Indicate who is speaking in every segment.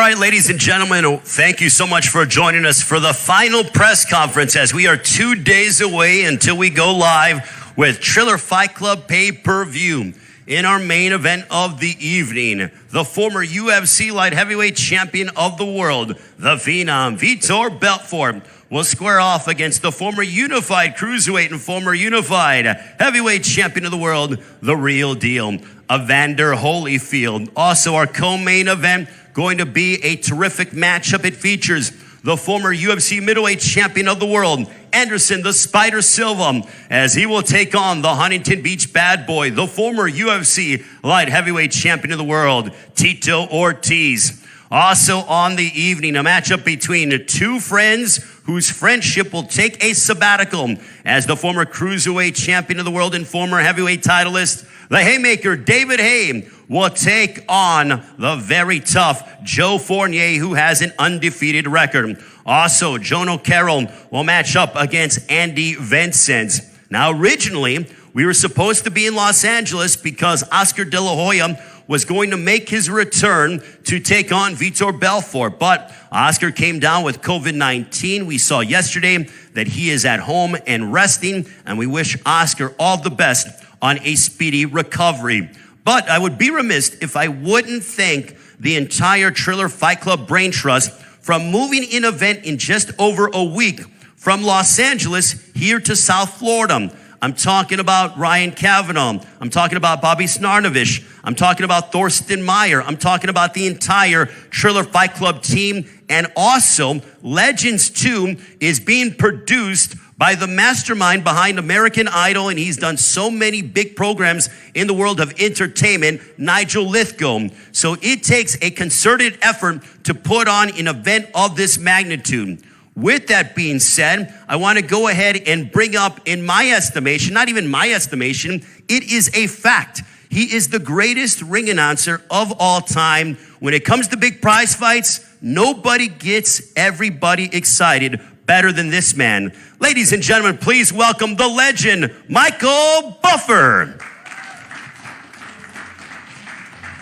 Speaker 1: right, ladies and gentlemen, thank you so much for joining us for the final press conference as we are 2 days away until we go live with Triller Fight Club pay-per-view. In our main event of the evening, the former UFC light heavyweight champion of the world, the Phenom Vitor Belfort, will square off against the former unified cruiserweight and former unified heavyweight champion of the world, the Real Deal, Evander Holyfield. Also, our co-main event going to be a terrific matchup. It features the former UFC middleweight champion of the world, Anderson the Spider Silva, as he will take on the Huntington Beach bad boy, the former UFC light heavyweight champion of the world, Tito Ortiz. Also on the evening, a matchup between two friends whose friendship will take a sabbatical, as the former cruiserweight champion of the world and former heavyweight titleist, the Haymaker David Haye, will take on the very tough Joe Fournier, who has an undefeated record. Also, Jono Carroll will match up against Andy Vincent. Now, originally, we were supposed to be in Los Angeles because Oscar De La Hoya was going to make his return to take on Vitor Belfort, but Oscar came down with COVID-19. We saw yesterday that he is at home and resting, and we wish Oscar all the best on a speedy recovery. But I would be remiss if I wouldn't thank the entire Triller Fight Club Brain Trust from moving an event in just over a week from Los Angeles here to South Florida. I'm talking about Ryan Kavanaugh. I'm talking about Bobby Snarnovich. I'm talking about Thorsten Meyer. I'm talking about the entire Triller Fight Club team. And also, Legends 2 is being produced by the mastermind behind American Idol, and he's done so many big programs in the world of entertainment, Nigel Lithgow. So it takes a concerted effort to put on an event of this magnitude. With that being said, I want to go ahead and bring up, in my estimation, not even my estimation, it is a fact. He is the greatest ring announcer of all time. When it comes to big prize fights, nobody gets everybody excited better than this man. Ladies and gentlemen, please welcome the legend, Michael Buffer.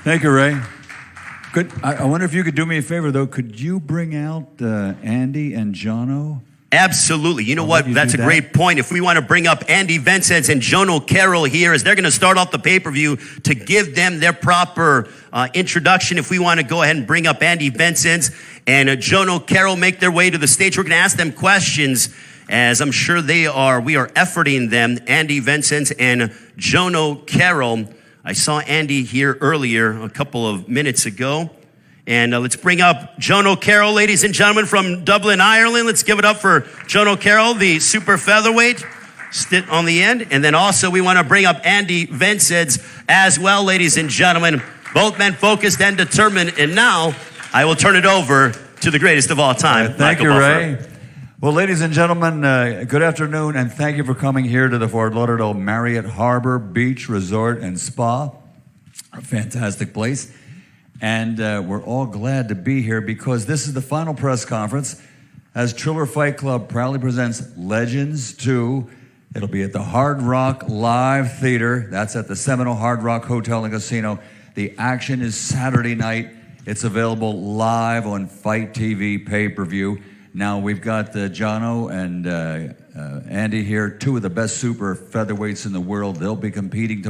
Speaker 2: Thank you, Ray. Good. I wonder if you could do me a favor, though. Could you bring out Andy and Jono?
Speaker 1: Absolutely. You know what? That's a great point. If we want to bring up Andy Vincent and Jono Carroll here, as they're going to start off the pay-per-view, to give them their proper introduction. If we want to go ahead and bring up Andy Vincent and Jono Carroll make their way to the stage, we're going to ask them questions, as I'm sure we are efforting them, Andy Vincent and Jono Carroll. I saw Andy here earlier, a couple of minutes ago. And let's bring up Jono Carroll, ladies and gentlemen, from Dublin, Ireland. Let's give it up for Jono Carroll, the super featherweight, sit on the end. And then also we want to bring up Andy Vincent as well, ladies and gentlemen. Both men focused and determined. And now I will turn it over to the greatest of all time,
Speaker 2: Thank
Speaker 1: Michael
Speaker 2: you,
Speaker 1: Buffer.
Speaker 2: Ray. Well, ladies and gentlemen, good afternoon, and thank you for coming here to the Fort Lauderdale Marriott Harbor Beach Resort and Spa. A fantastic place. And we're all glad to be here because this is the final press conference as Triller Fight Club proudly presents Legends 2. It'll be at the Hard Rock Live Theater. That's at the Seminole Hard Rock Hotel and Casino. The action is Saturday night. It's available live on Fight TV pay-per-view. Now, we've got Jono and Andy here, two of the best super featherweights in the world. They'll be competing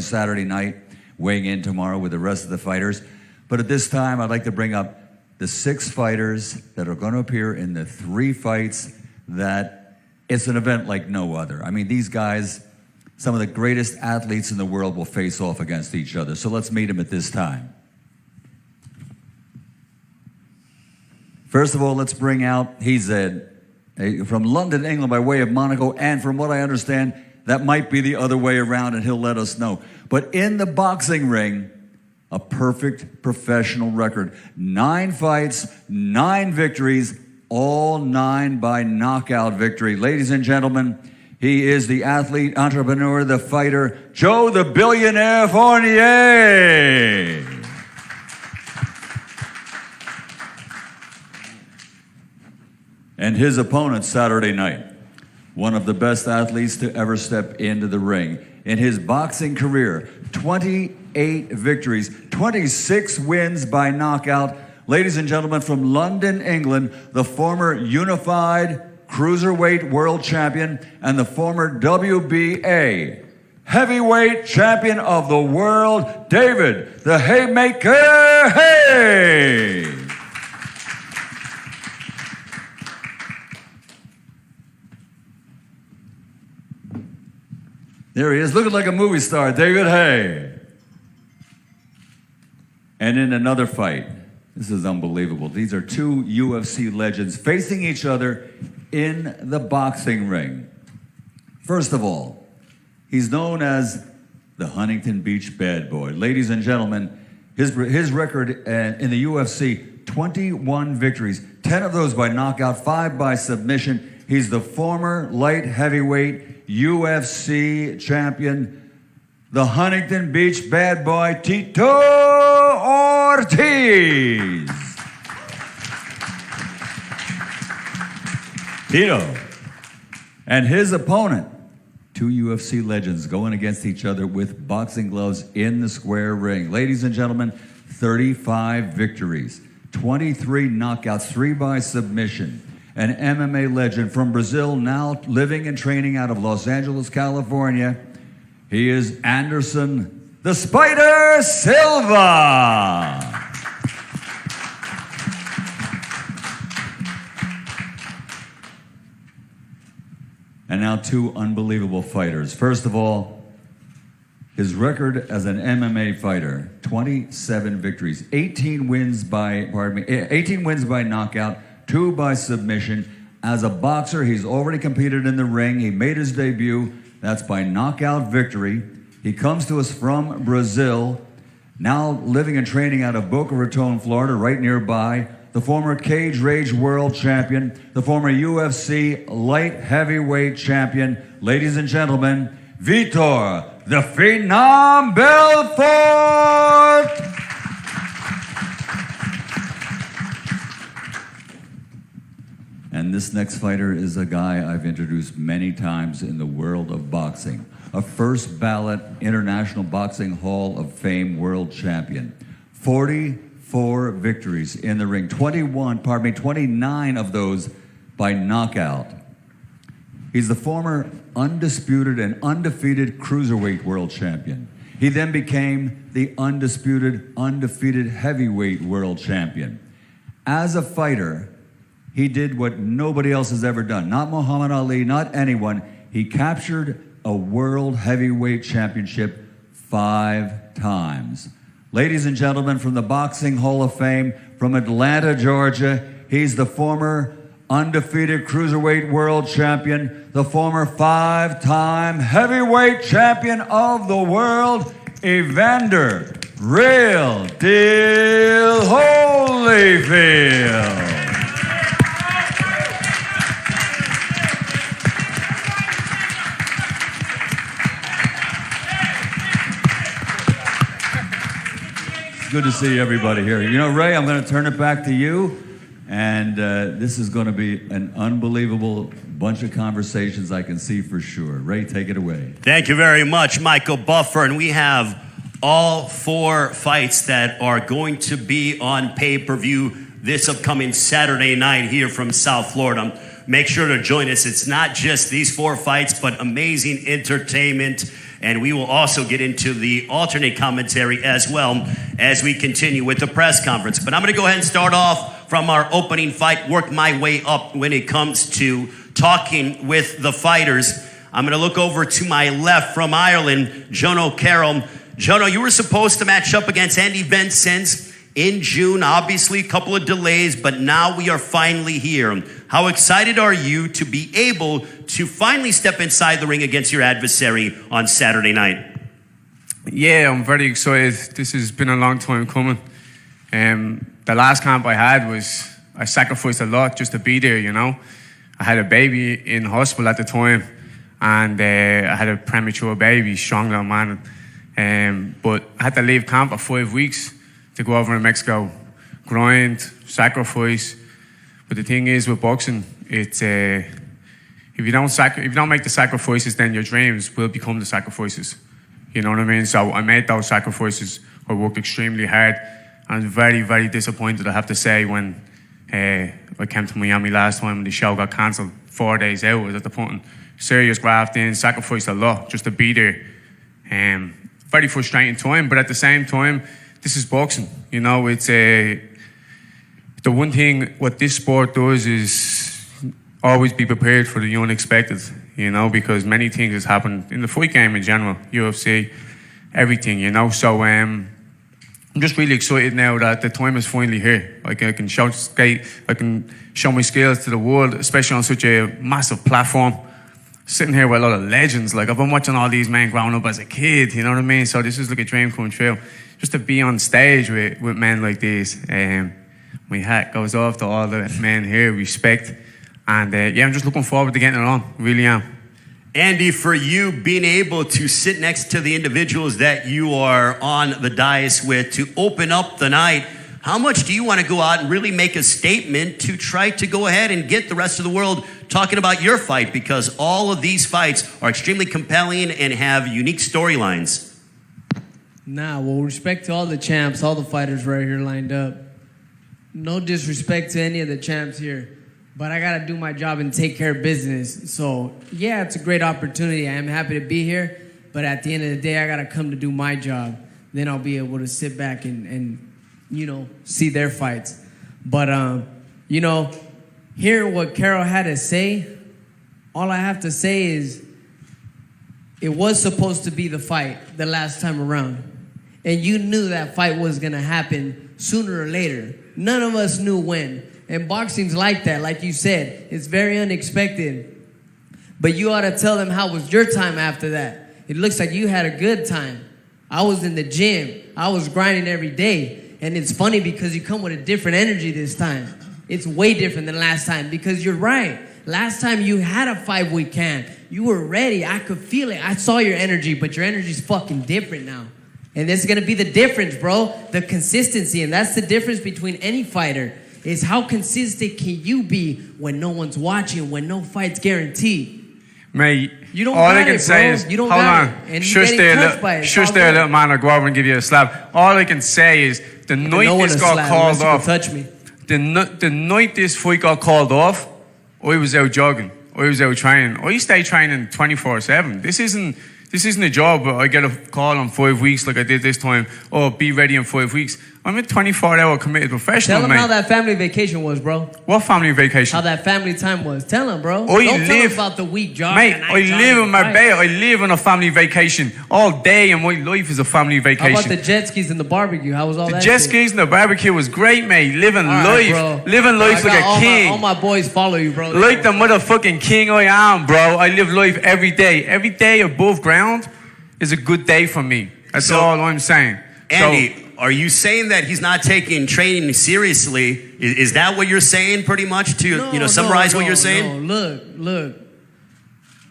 Speaker 2: Saturday night, weighing in tomorrow with the rest of the fighters. But at this time, I'd like to bring up the 6 fighters that are going to appear in the 3 fights that it's an event like no other. I mean, these guys, some of the greatest athletes in the world, will face off against each other. So let's meet them at this time. First of all, let's bring out, he's from London, England, by way of Monaco, and from what I understand, that might be the other way around, and he'll let us know. But in the boxing ring, a perfect professional record. 9 fights, 9 victories, all 9 by knockout victory. Ladies and gentlemen, he is the athlete, entrepreneur, the fighter, Joe the Billionaire Fournier. And his opponent Saturday night, one of the best athletes to ever step into the ring. In his boxing career, 28 victories, 26 wins by knockout, Ladies and gentlemen, from London, England, the former unified cruiserweight world champion and the former WBA heavyweight champion of the world, David the Haymaker Hay. There he is, looking like a movie star, David Hay. And in another fight, this is unbelievable. These are two UFC legends facing each other in the boxing ring. First of all, he's known as the Huntington Beach Bad Boy. Ladies and gentlemen, his record in the UFC, 21 victories, 10 of those by knockout, 5 by submission. He's the former light heavyweight UFC champion, the Huntington Beach Bad Boy, Tito Ortiz. Tito and his opponent, two UFC legends going against each other with boxing gloves in the square ring. Ladies and gentlemen, 35 victories, 23 knockouts, 3 by submission. An MMA legend from Brazil, now living and training out of Los Angeles, California. He is Anderson the Spider Silva. And now two unbelievable fighters. First of all, his record as an MMA fighter, 27 victories, 18 wins by knockout, 2 by submission. As a boxer, he's already competed in the ring. He made his debut. That's by knockout victory. He comes to us from Brazil, now living and training out of Boca Raton, Florida, right nearby. The former Cage Rage world champion, the former UFC light heavyweight champion. Ladies and gentlemen, Vitor the Phenom Belfort. And this next fighter is a guy I've introduced many times in the world of boxing. A first ballot International Boxing Hall of Fame world champion. 44 victories in the ring. 29 of those by knockout. He's the former undisputed and undefeated cruiserweight world champion. He then became the undefeated heavyweight world champion. As a fighter, he did what nobody else has ever done. Not Muhammad Ali, not anyone. He captured a world heavyweight championship 5 times. Ladies and gentlemen, from the Boxing Hall of Fame, from Atlanta, Georgia, he's the former undefeated cruiserweight world champion, the former 5-time heavyweight champion of the world, Evander Real Deal Holyfield. Good to see everybody here. You know, Ray, I'm going to turn it back to you, and this is going to be an unbelievable bunch of conversations I can see for sure. Ray, take it away.
Speaker 1: Thank you very much, Michael Buffer, and we have all 4 fights that are going to be on pay-per-view this upcoming Saturday night here from South Florida. Make sure to join us. It's not just these 4 fights, but amazing entertainment. And we will also get into the alternate commentary as well as we continue with the press conference. But I'm going to go ahead and start off from our opening fight, work my way up when it comes to talking with the fighters. I'm going to look over to my left from Ireland, Jono Carroll. Jono, you were supposed to match up against Andy Vincent in June. Obviously, a couple of delays, but now we are finally here. How excited are you to be able to finally step inside the ring against your adversary on Saturday night?
Speaker 3: Yeah, I'm very excited. This has been a long time coming. The last camp I had was, I sacrificed a lot just to be there, you know. I had a baby in hospital at the time, and I had a premature baby, strong little man. But I had to leave camp for 5 weeks to go over in Mexico, grind, sacrifice. But the thing is with boxing, it's if you don't make the sacrifices, then your dreams will become the sacrifices. You know what I mean? So I made those sacrifices. I worked extremely hard, I was very, very disappointed, I have to say, when I came to Miami last time and the show got cancelled 4 days out. I was at the putting serious graft in, sacrificed a lot just to be there. Very frustrating time, but at the same time, this is boxing. You know, it's the one thing what this sport does is always be prepared for the unexpected, you know, because many things has happened in the fight game in general, UFC, everything, you know. So I'm just really excited now that the time is finally here. Like I can show my skills to the world, especially on such a massive platform. Sitting here with a lot of legends. Like I've been watching all these men growing up as a kid, you know what I mean? So this is like a dream come true. Just to be on stage with men like these. My hat goes off to all the men here, respect. And I'm just looking forward to getting it on, really am.
Speaker 1: Andy, for you being able to sit next to the individuals that you are on the dais with to open up the night, how much do you want to go out and really make a statement to try to go ahead and get the rest of the world talking about your fight? Because all of these fights are extremely compelling and have unique storylines.
Speaker 4: Well, respect to all the champs, all the fighters right here lined up. No disrespect to any of the champs here. But I got to do my job and take care of business. So, yeah, it's a great opportunity. I am happy to be here. But at the end of the day, I got to come to do my job. Then I'll be able to sit back and see their fights. But, hearing what Carol had to say, all I have to say is it was supposed to be the fight the last time around. And you knew that fight was going to happen sooner or later. None of us knew when. And boxing's like that, like you said. It's very unexpected. But you ought to tell them how was your time after that. It looks like you had a good time. I was in the gym. I was grinding every day. And it's funny because you come with a different energy this time. It's way different than last time because you're right. Last time you had a 5-week camp. You were ready. I could feel it. I saw your energy, but your energy's fucking different now. And this is going to be the difference, bro. The consistency. And that's the difference between any fighter. Is how consistent can you be when no one's watching, when no fight's guaranteed?
Speaker 3: Mate,
Speaker 4: you don't
Speaker 3: all
Speaker 4: got
Speaker 3: I can
Speaker 4: it,
Speaker 3: say
Speaker 4: bro.
Speaker 3: is,
Speaker 4: you don't
Speaker 3: hold
Speaker 4: got
Speaker 3: on.
Speaker 4: it. And
Speaker 3: Shush
Speaker 4: you're
Speaker 3: there,
Speaker 4: getting touched by it.
Speaker 3: shush there, little man. I'll go over and give you a slap. All I can say is, the night this got called off,
Speaker 4: touch me.
Speaker 3: The night this fight got called off, I was out jogging. I was out training. I stay training 24/7. This isn't a job where I get a call in 5 weeks like I did this time. Oh, be ready in 5 weeks. I'm a 24-hour committed professional,
Speaker 4: Tell them
Speaker 3: mate.
Speaker 4: how that family vacation was, bro.
Speaker 3: What family vacation?
Speaker 4: How that family time was. Tell them, bro.
Speaker 3: Don't
Speaker 4: tell them about the week job.
Speaker 3: Mate, I live in Marbella. I live on a family vacation. All day and my life is a family vacation.
Speaker 4: How about the jet skis and the barbecue? How was all that?
Speaker 3: The jet skis and the barbecue was great, mate. Living
Speaker 4: right,
Speaker 3: life. Living life like a king.
Speaker 4: All my boys follow you, bro.
Speaker 3: Like the motherfucking king I am, bro. I live life every day. Every day above ground is a good day for me. That's all I'm saying.
Speaker 1: Andy, are you saying that he's not taking training seriously? Is that what you're saying pretty much to summarize what you're saying?
Speaker 4: No, look.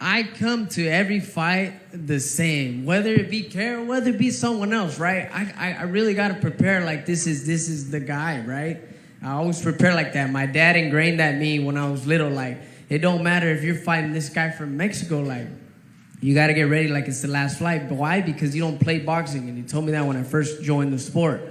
Speaker 4: I come to every fight the same. Whether it be Carol, whether it be someone else, right? I really got to prepare like this is the guy, right? I always prepare like that. My dad ingrained that in me when I was little. Like, it don't matter if you're fighting this guy from Mexico, like, you got to get ready like it's the last fight. But why? Because you don't play boxing. And he told me that when I first joined the sport.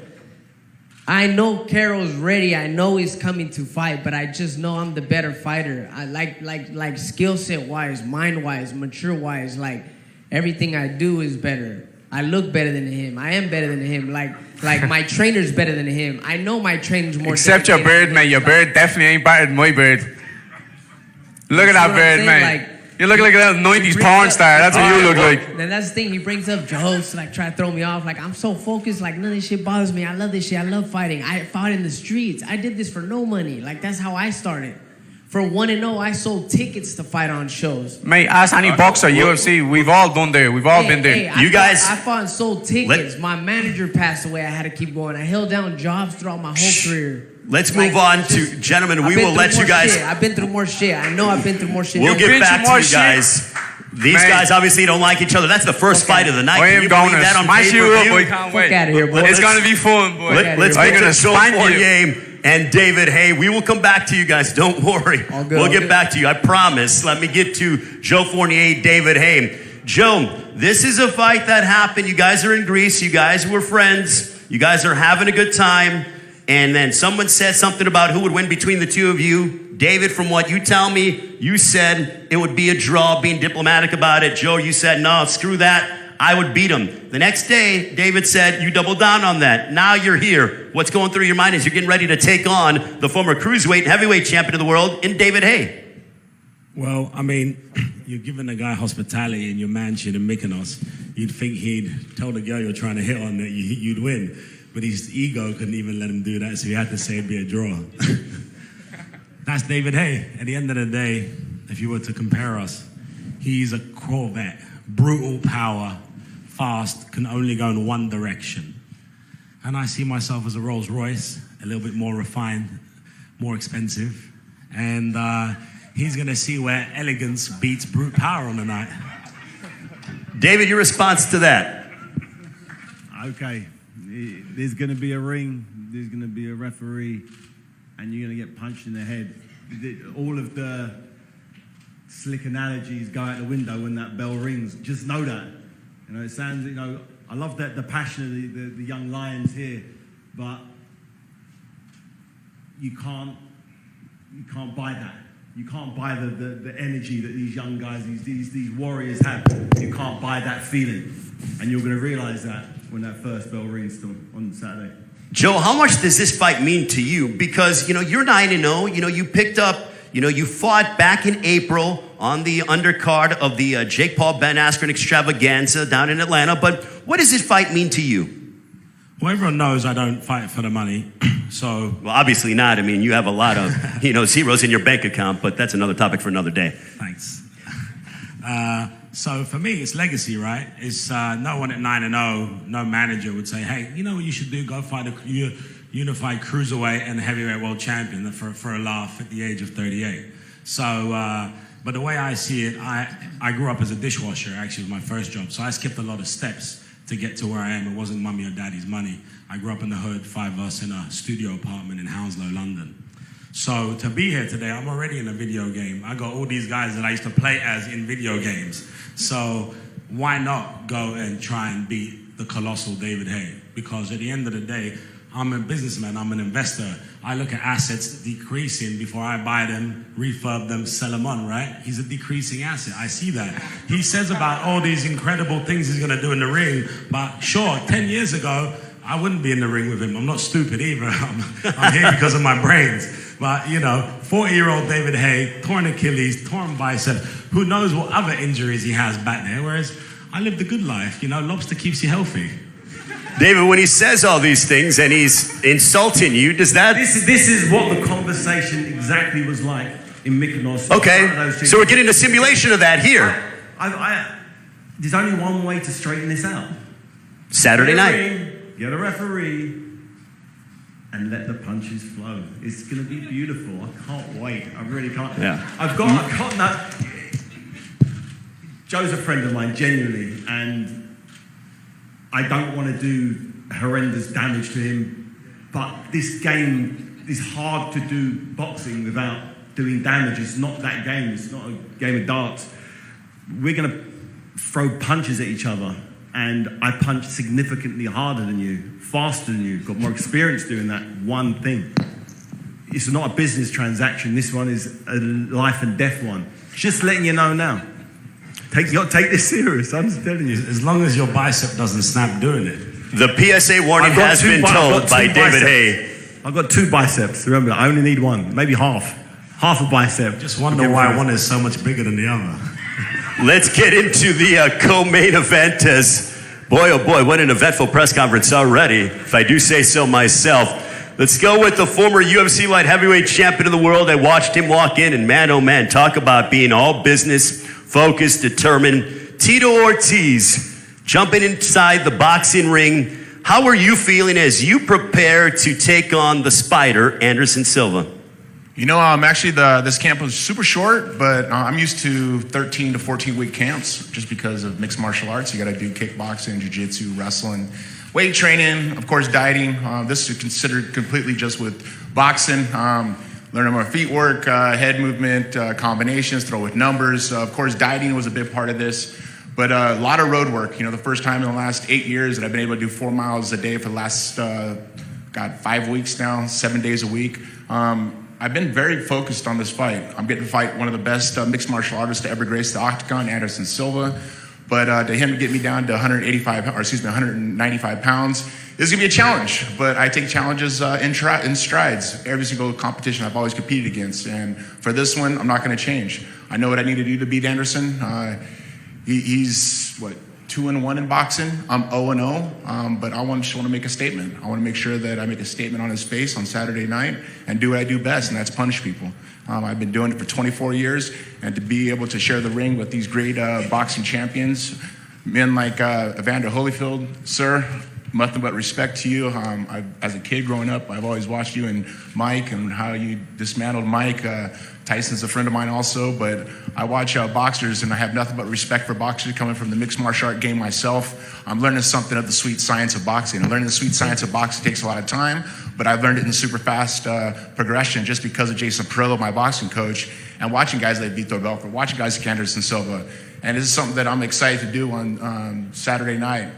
Speaker 4: I know Carol's ready. I know he's coming to fight. But I just know I'm the better fighter. I like skill set wise, mind wise, mature wise. Like everything I do is better. I look better than him. I am better than him. Like my trainer's better than him. I know my trainer's more.
Speaker 3: Except your beard, mate. Your beard definitely ain't better than my beard. Look at that beard, mate. Like, you look like a little 90s porn star. That's what you look like.
Speaker 4: Then that's the thing. He brings up jokes, like try to throw me off. Like, I'm so focused. Like, none of this shit bothers me. I love this shit. I love fighting. I fought in the streets. I did this for no money. Like, that's how I started. For 1-0, I sold tickets to fight on shows.
Speaker 3: Mate, ask any boxer, UFC. We've all done there. We've all been there.
Speaker 4: I fought and sold tickets. My manager passed away. I had to keep going. I held down jobs throughout my whole career.
Speaker 1: Let's move on to, gentlemen, we will let you guys...
Speaker 4: I've been through more shit. I know I've been through more shit.
Speaker 1: We'll get back to you guys. These guys obviously don't like each other. That's the first fight of the night.
Speaker 3: Can you believe that on pay-per-view? Boy, can't wait.
Speaker 4: Fuck out of here, boy.
Speaker 3: It's going to be fun, boy.
Speaker 1: Let's get to Joe Fournier and David Haye. We will come back to you guys. Don't worry. We'll get back to you. I promise. Let me get to Joe Fournier, David Haye. Joe, this is a fight that happened. You guys are in Greece. You guys were friends. You guys are having a good time. And then someone said something about who would win between the two of you. David, from what you tell me, you said it would be a draw, being diplomatic about it. Joe, you said, no, screw that. I would beat him. The next day, David said, you doubled down on that. Now you're here. What's going through your mind is you're getting ready to take on the former cruiserweight and heavyweight champion of the world in David Haye.
Speaker 5: Well, I mean, you're giving a guy hospitality in your mansion in Mykonos. You'd think he'd tell the girl you're trying to hit on that you'd win. But his ego couldn't even let him do that, so he had to say it'd be a draw. That's David Haye. At the end of the day, if you were to compare us, he's a Corvette. Brutal power, fast, can only go in one direction. And I see myself as a Rolls Royce, a little bit more refined, more expensive. And he's going to see where elegance beats brute power on the night.
Speaker 1: David, your response to that?
Speaker 6: Okay. There's going to be a ring, there's going to be a referee, and you're going to get punched in the head. All of the slick analogies go out the window when that bell rings. Just know that. You know, it sounds, you know, I love that the passion of the young lions here, but you can't buy that. You can't buy the energy that these young guys, these warriors have. You can't buy that feeling. And you're going to realize that when that first bell rings on Saturday.
Speaker 1: Joe, how much does this fight mean to you? Because, you're 9-0. You picked up, you fought back in April on the undercard of the Jake Paul Ben Askren extravaganza down in Atlanta. But what does this fight mean to you?
Speaker 5: Well, everyone knows I don't fight for the money, so...
Speaker 1: Well, obviously not. I mean, you have a lot of, zeros in your bank account, but that's another topic for another day.
Speaker 5: Thanks. So for me, it's legacy, right? It's no one at 9-0, no manager would say, hey, you know what you should do? Go fight a unified cruiserweight and heavyweight world champion for a laugh at the age of 38. So, but the way I see it, I grew up as a dishwasher, actually, was my first job. So I skipped a lot of steps to get to where I am. It wasn't mummy or daddy's money. I grew up in the hood, 5 of us in a studio apartment in Hounslow, London. So to be here today, I'm already in a video game. I got all these guys that I used to play as in video games. So why not go and try and beat the colossal David Haye? Because at the end of the day, I'm a businessman, I'm an investor. I look at assets decreasing before I buy them, refurb them, sell them on, right? He's a decreasing asset, I see that. He says about all these incredible things he's gonna do in the ring, but sure, 10 years ago, I wouldn't be in the ring with him. I'm not stupid either. I'm here because of my brains. But, 40-year-old David Haye, torn Achilles, torn bicep, who knows what other injuries he has back there, whereas I lived a good life. Lobster keeps you healthy.
Speaker 1: David, when he says all these things and he's insulting you, does that...
Speaker 6: This is what the conversation exactly was like in Mykonos.
Speaker 1: Okay, so we're getting a simulation of that here.
Speaker 6: There's only one way to straighten this out.
Speaker 1: Saturday night.
Speaker 6: Get a referee and let the punches flow. It's going to be beautiful. I can't wait. I really can't.
Speaker 1: Yeah.
Speaker 6: I've got that. Joe's a friend of mine, genuinely, and I don't want to do horrendous damage to him, but this game is hard to do boxing without doing damage. It's not that game. It's not a game of darts. We're going to throw punches at each other. And I punch significantly harder than you, faster than you, got more experience doing that one thing. It's not a business transaction. This one is a life and death one. Just letting you know now. You got to take this serious, I'm just telling you.
Speaker 5: As long as your bicep doesn't snap doing it.
Speaker 1: The PSA warning has been told by David Haye.
Speaker 6: I've got 2 biceps, remember, I only need one, maybe half. Half a bicep.
Speaker 5: Just wonder why one is so much bigger than the other.
Speaker 1: Let's get into the co-main event as, boy, oh boy, what an eventful press conference already, if I do say so myself. Let's go with the former UFC light heavyweight champion of the world. I watched him walk in, and man, oh man, talk about being all business, focused, determined. Tito Ortiz, jumping inside the boxing ring. How are you feeling as you prepare to take on the Spider, Anderson Silva?
Speaker 7: Actually, this camp was super short, but I'm used to 13 to 14-week camps just because of mixed martial arts. You got to do kickboxing, jiu-jitsu, wrestling, weight training, of course, dieting. This is considered completely just with boxing. Learning more feet work, head movement, combinations, throw with numbers. Of course, dieting was a big part of this. But a lot of road work. The first time in the last 8 years that I've been able to do 4 miles a day for the last, 5 weeks now, 7 days a week. I've been very focused on this fight. I'm getting to fight one of the best mixed martial artists to ever grace the octagon, Anderson Silva. But to him to get me down to 195 pounds is going to be a challenge. But I take challenges in strides. Every single competition I've always competed against. And for this one, I'm not going to change. I know what I need to do to beat Anderson. He's 2-1 in boxing. I'm 0-0, but I just want to make a statement. I want to make sure that I make a statement on his face on Saturday night and do what I do best, and that's punish people. I've been doing it for 24 years, and to be able to share the ring with these great boxing champions, men like Evander Holyfield, sir, nothing but respect to you. As a kid growing up, I've always watched you and Mike and how you dismantled Mike. Tyson's a friend of mine also, but I watch boxers, and I have nothing but respect for boxers coming from the mixed martial art game myself. I'm learning something of the sweet science of boxing. And learning the sweet science of boxing takes a lot of time, but I've learned it in super fast progression just because of Jason Perillo, my boxing coach, and watching guys like Vitor Belfort, watching guys like Anderson Silva. And this is something that I'm excited to do on Saturday night,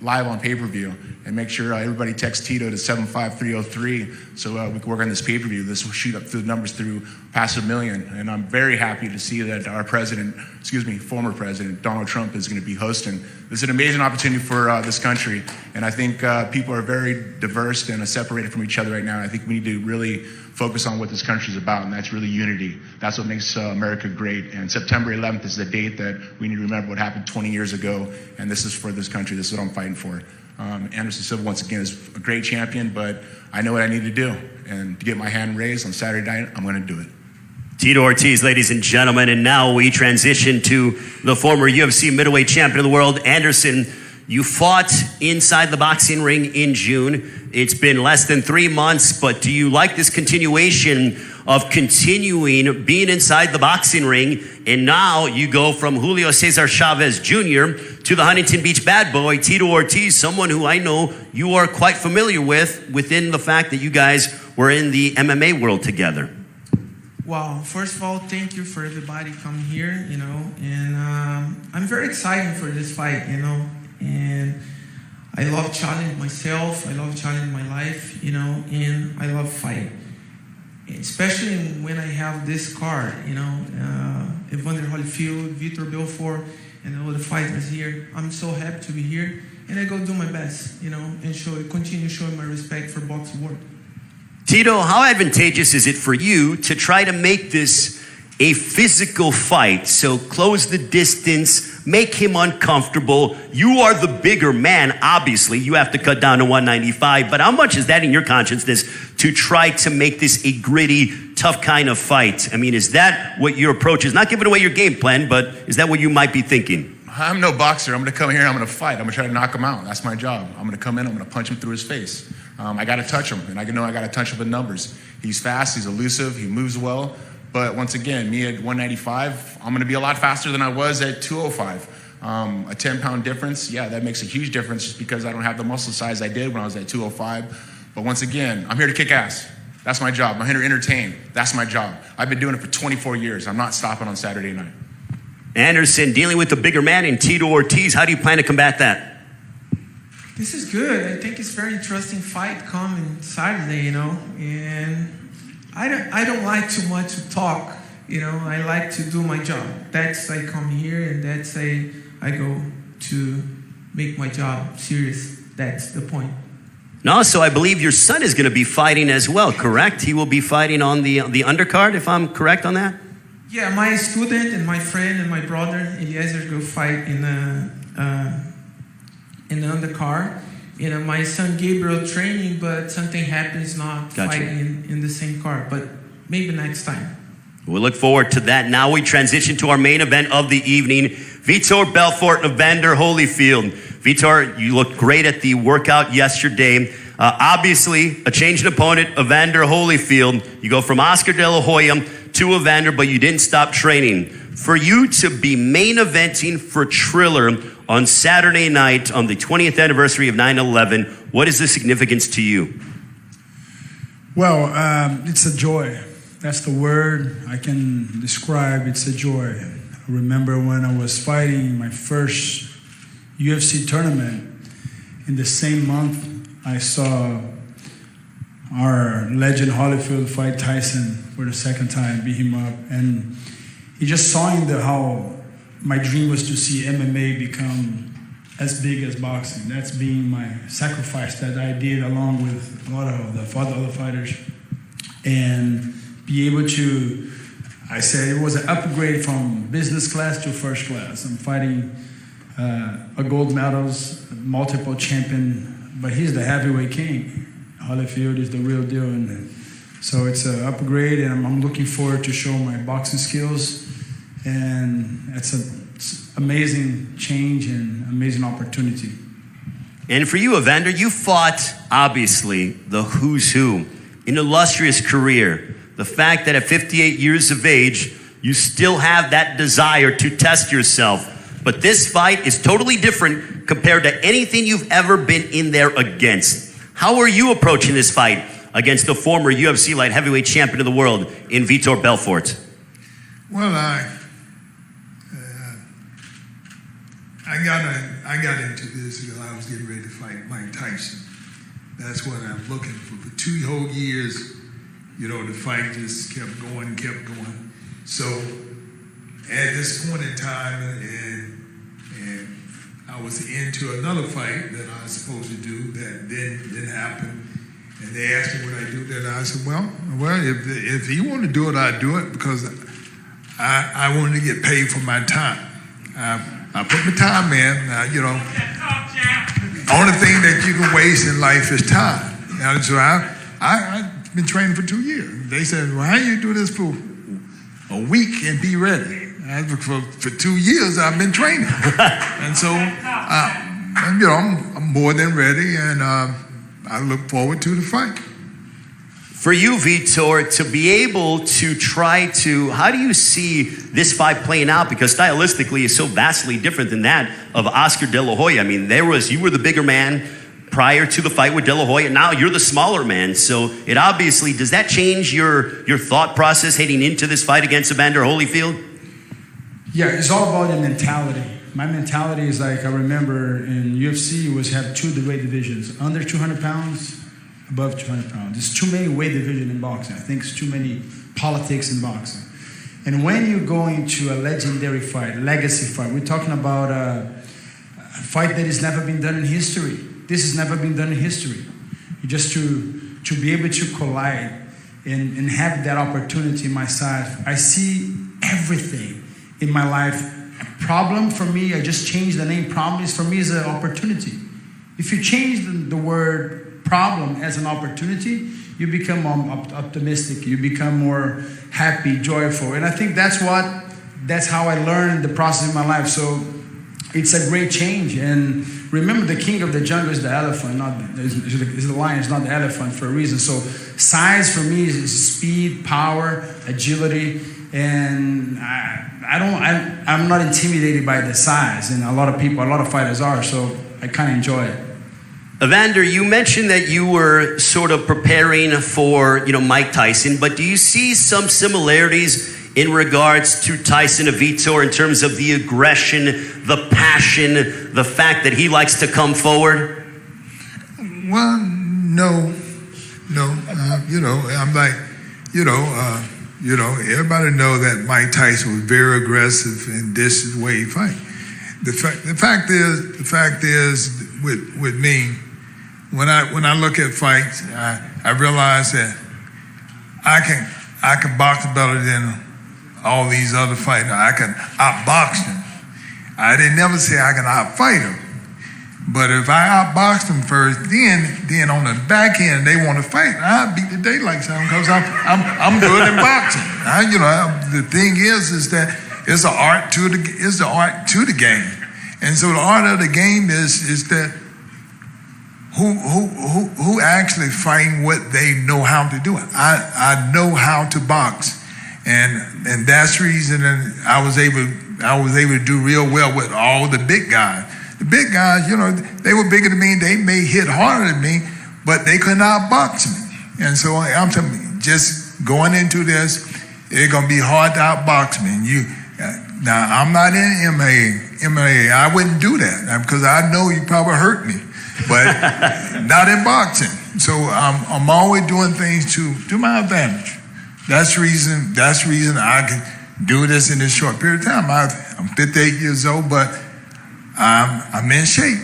Speaker 7: live on pay-per-view, and make sure everybody texts Tito to 75303 so we can work on this pay-per-view. This will shoot up through the numbers through past 1 million. And I'm very happy to see that our former president, Donald Trump, is going to be hosting. This is an amazing opportunity for this country. And I think people are very diverse and separated from each other right now. I think we need to really focus on what this country is about, and that's really unity. That's what makes America great. And September 11th is the date that we need to remember what happened 20 years ago, and this is for this country. This is what I'm fighting for. Anderson Silva, once again, is a great champion, but I know what I need to do. And to get my hand raised on Saturday night, I'm going to do it.
Speaker 1: Tito Ortiz, ladies and gentlemen, and now we transition to the former UFC middleweight champion of the world, Anderson. You fought inside the boxing ring in June. It's been less than 3 months, but do you like this continuation of continuing being inside the boxing ring? And now you go from Julio Cesar Chavez Jr. to the Huntington Beach bad boy, Tito Ortiz, someone who I know you are quite familiar with within the fact that you guys were in the MMA world together.
Speaker 8: Well, first of all, thank you for everybody coming here, and I'm very excited for this fight, and I love challenging myself, I love challenging my life, and I love fighting. Especially when I have this card, Evander Holyfield, Vitor Belfort, and all the fighters here. I'm so happy to be here, and I go do my best, and continue showing my respect for boxing world.
Speaker 1: Tito, how advantageous is it for you to try to make this a physical fight? So close the distance, make him uncomfortable. You are the bigger man, obviously. You have to cut down to 195. But how much is that in your consciousness to try to make this a gritty, tough kind of fight? I mean, is that what your approach is? Not giving away your game plan, but is that what you might be thinking?
Speaker 7: I'm no boxer. I'm going to come here and I'm going to fight. I'm going to try to knock him out. That's my job. I'm going to come in, I'm going to punch him through his face. I got to touch him, and I know I got to touch him with numbers. He's fast, he's elusive, he moves well. But once again, me at 195, I'm going to be a lot faster than I was at 205. A 10-pound difference, yeah, that makes a huge difference just because I don't have the muscle size I did when I was at 205. But once again, I'm here to kick ass. That's my job. I'm here to entertain. That's my job. I've been doing it for 24 years. I'm not stopping on Saturday night.
Speaker 1: Anderson, dealing with the bigger man in Tito Ortiz, how do you plan to combat that?
Speaker 8: This is good. I think it's a very interesting fight coming Saturday, and I don't like too much to talk, I like to do my job. That's I come here and that's I go to make my job serious. That's the point.
Speaker 1: No, so I believe your son is going to be fighting as well, correct? He will be fighting on the undercard, if I'm correct on that?
Speaker 8: Yeah, my student and my friend and my brother Eliezer go fight in the undercard. My son Gabriel training, but something happens, not fighting in the same card. But maybe next time.
Speaker 1: We'll look forward to that. Now we transition to our main event of the evening. Vitor Belfort and Evander Holyfield. Vitor, you looked great at the workout yesterday. Obviously, a changed opponent, Evander Holyfield. You go from Oscar De La Hoya to Evander, but you didn't stop training. For you to be main eventing for Triller on Saturday night on the 20th anniversary of 9/11, what is the significance to you?
Speaker 9: Well, it's a joy. That's the word I can describe. It's a joy. I remember when I was fighting my first UFC tournament. In the same month, I saw our legend Holyfield fight Tyson for the second time, beat him up. And he just saw in how my dream was to see MMA become as big as boxing. That's being my sacrifice that I did along with a lot of the other fighters. And be able to, I said it was an upgrade from business class to first class. I'm fighting a gold medals, multiple champion, but he's the heavyweight king. Holyfield is the real deal, and so it's an upgrade, and I'm looking forward to show my boxing skills, and it's an amazing change and amazing opportunity.
Speaker 1: And for you, Evander, you fought, obviously, the who's who. An illustrious career. The fact that at 58 years of age, you still have that desire to test yourself. But this fight is totally different compared to anything you've ever been in there against. How are you approaching this fight against the former UFC light heavyweight champion of the world in Vitor Belfort?
Speaker 9: Well, I got into this because I was getting ready to fight Mike Tyson. That's what I'm looking for. For 2 whole years, the fight just kept going. So at this point in time, and I was into another fight that I was supposed to do that didn't happen. And they asked me would I do that. I said, well, if he wanted to do it, I'd do it because I wanted to get paid for my time. I put my time in. Only thing that you can waste in life is time. And so I've been training for 2 years. They said, well, how you do this for a week and be ready? For 2 years, I've been training. And so, I'm more than ready, and I look forward to the fight.
Speaker 1: For you, Vitor, to be able to how do you see this fight playing out? Because stylistically, it's so vastly different than that of Oscar De La Hoya. I mean, you were the bigger man prior to the fight with De La Hoya. Now you're the smaller man. So it obviously, does that change your thought process heading into this fight against Evander Holyfield?
Speaker 9: Yeah, it's all about the mentality. My mentality is like, I remember in UFC, have 2 weight divisions, under 200 pounds, above 200 pounds. There's too many weight divisions in boxing. I think it's too many politics in boxing. And when you go into a legendary fight, legacy fight, we're talking about a fight that has never been done in history. This has never been done in history. Just to be able to collide and have that opportunity in my side, I see everything in my life. A problem for me, I just changed the name. Problem is for me is an opportunity. If you change the word problem as an opportunity, you become more optimistic. You become more happy, joyful. And I think that's how I learned the process in my life. So it's a great change. And remember, the king of the jungle is the elephant, is the lion, it's not the elephant for a reason. So size for me is speed, power, agility. And I'm not intimidated by the size, and a lot of fighters are, so I kind of enjoy it.
Speaker 1: Evander, you mentioned that you were sort of preparing for, Mike Tyson, but do you see some similarities in regards to Tyson and Vitor in terms of the aggression, the passion, the fact that he likes to come forward?
Speaker 9: Well, no. I'm like, everybody know that Mike Tyson was very aggressive, and this is the way he fight. The fact is, with me, when I look at fights, I realize that I can box better than all these other fighters. I can outbox them. I didn't never say I can outfight them. But if I outbox them first, then on the back end they want to fight, I beat the daylights out of them because I'm good in boxing. The thing is that it's the art to the game, and so the art of the game is that who actually fighting what they know how to do. I know how to box, and that's the reason that I was able to do real well with all the big guys. The big guys, they were bigger than me. They may hit harder than me, but they could not box me. And so I'm telling you, just going into this, it's gonna be hard to outbox me. And
Speaker 10: Now, I'm not in MMA. I wouldn't do that because I know you probably hurt me, but not in boxing. So I'm always doing things to my advantage. That's the reason I can do this in this short period of time. I'm 58 years old, but I'm in shape,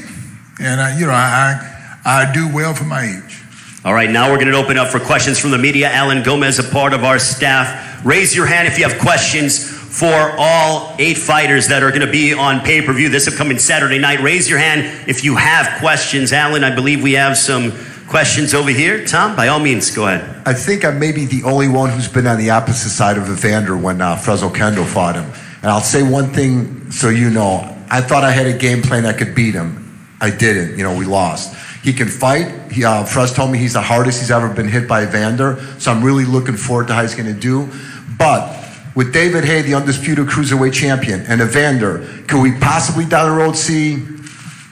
Speaker 10: and I do well for my age.
Speaker 1: All right, now we're going to open up for questions from the media. Alan Gomez, a part of our staff. Raise your hand if you have questions for all 8 fighters that are going to be on pay-per-view this upcoming Saturday night. Raise your hand if you have questions. Alan, I believe we have some questions over here. Tom, by all means, go ahead.
Speaker 11: I think I may be the only one who's been on the opposite side of Evander when Fresno Kendo fought him. And I'll say one thing so you know. I thought I had a game plan that could beat him. I didn't. We lost. He can fight. Fres told me he's the hardest he's ever been hit by Evander. So I'm really looking forward to how he's going to do. But with David Haye, the undisputed cruiserweight champion, and Evander, could we possibly down the road see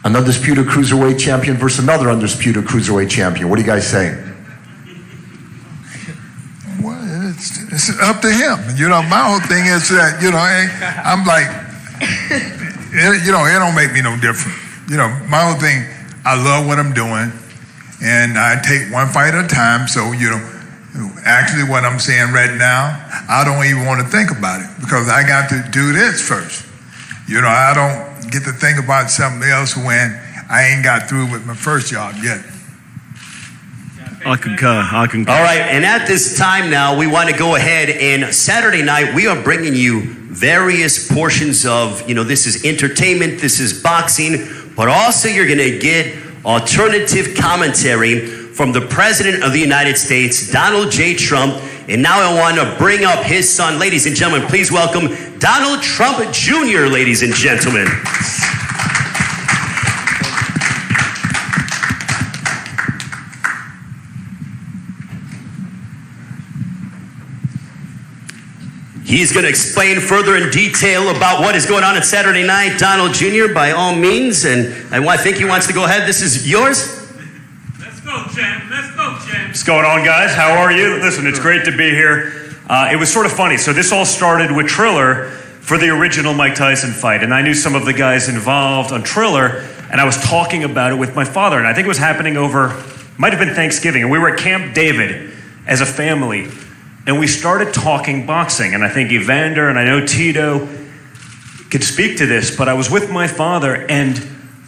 Speaker 11: an undisputed cruiserweight champion versus another undisputed cruiserweight champion? What do you guys say?
Speaker 10: Well, it's up to him. My whole thing is that, I'm like, it don't make me no different. My whole thing, I love what I'm doing, and I take one fight at a time. So, actually what I'm saying right now, I don't even want to think about it because I got to do this first. I don't get to think about something else when I ain't got through with my first job yet.
Speaker 1: I concur. All right, and at this time now, we want to go ahead and Saturday night, we are bringing you various portions of, this is entertainment, this is boxing, but also you're going to get alternative commentary from the President of the United States, Donald J. Trump. And now I want to bring up his son. Ladies and gentlemen, please welcome Donald Trump Jr., ladies and gentlemen. He's going to explain further in detail about what is going on Saturday night. Donald Jr., by all means, and I think he wants to go ahead. This is yours.
Speaker 12: Let's go, champ. Let's go, champ. What's going on, guys? How are you? Listen, it's great to be here. It was sort of funny. So this all started with Triller for the original Mike Tyson fight, and I knew some of the guys involved on Triller, and I was talking about it with my father, and I think it was happening might have been Thanksgiving, and we were at Camp David as a family. And we started talking boxing, and I think Evander and I know Tito could speak to this, but I was with my father, and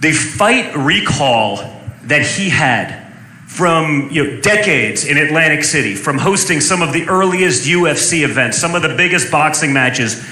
Speaker 12: the fight recall that he had from decades in Atlantic City, from hosting some of the earliest UFC events, some of the biggest boxing matches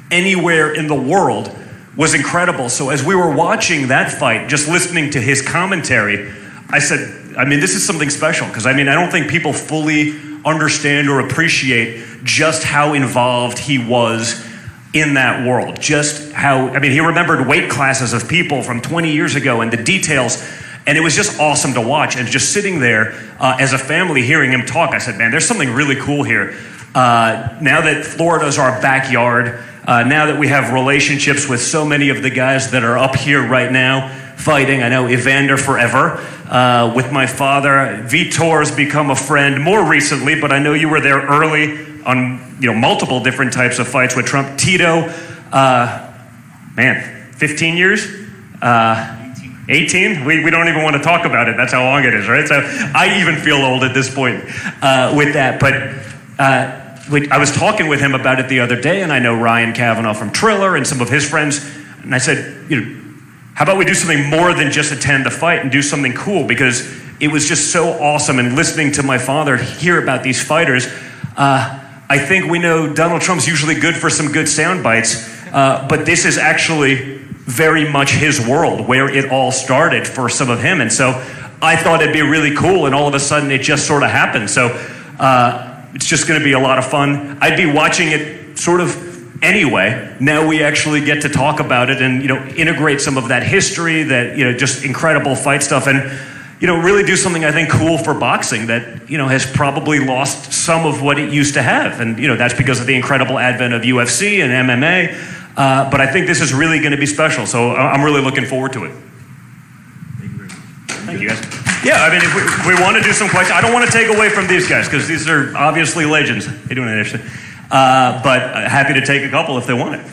Speaker 12: anywhere in the world, was incredible. So as we were watching that fight, just listening to his commentary, I said, this is something special, because I don't think people fully understand or appreciate just how involved he was in that world. Just how, he remembered weight classes of people from 20 years ago and the details, and it was just awesome to watch. And just sitting there as a family hearing him talk, I said, man, there's something really cool here. Now that Florida's our backyard, now that we have relationships with so many of the guys that are up here right now fighting, I know Evander forever, with my father. Vitor's become a friend more recently, but I know you were there early on multiple different types of fights with Trump. Tito, 15 years? 18? We don't even want to talk about it. That's how long it is, right? So I even feel old at this point with that. But I was talking with him about it the other day, and I know Ryan Kavanaugh from Triller and some of his friends, and I said, how about we do something more than just attend the fight and do something cool? Because it was just so awesome. And listening to my father hear about these fighters, I think we know Donald Trump's usually good for some good sound bites, but this is actually very much his world, where it all started for some of him. And so I thought it'd be really cool, and all of a sudden it just sort of happened. So it's just going to be a lot of fun. I'd be watching it sort of anyway. Now we actually get to talk about it and integrate some of that history, that just incredible fight stuff, and really do something I think cool for boxing that has probably lost some of what it used to have, and that's because of the incredible advent of UFC and MMA. But I think this is really going to be special, so I'm really looking forward to it. Thank you, guys. Yeah, if we want to do some questions, I don't want to take away from these guys because these are obviously legends. They're doing it interesting. But happy to take a couple if they want it.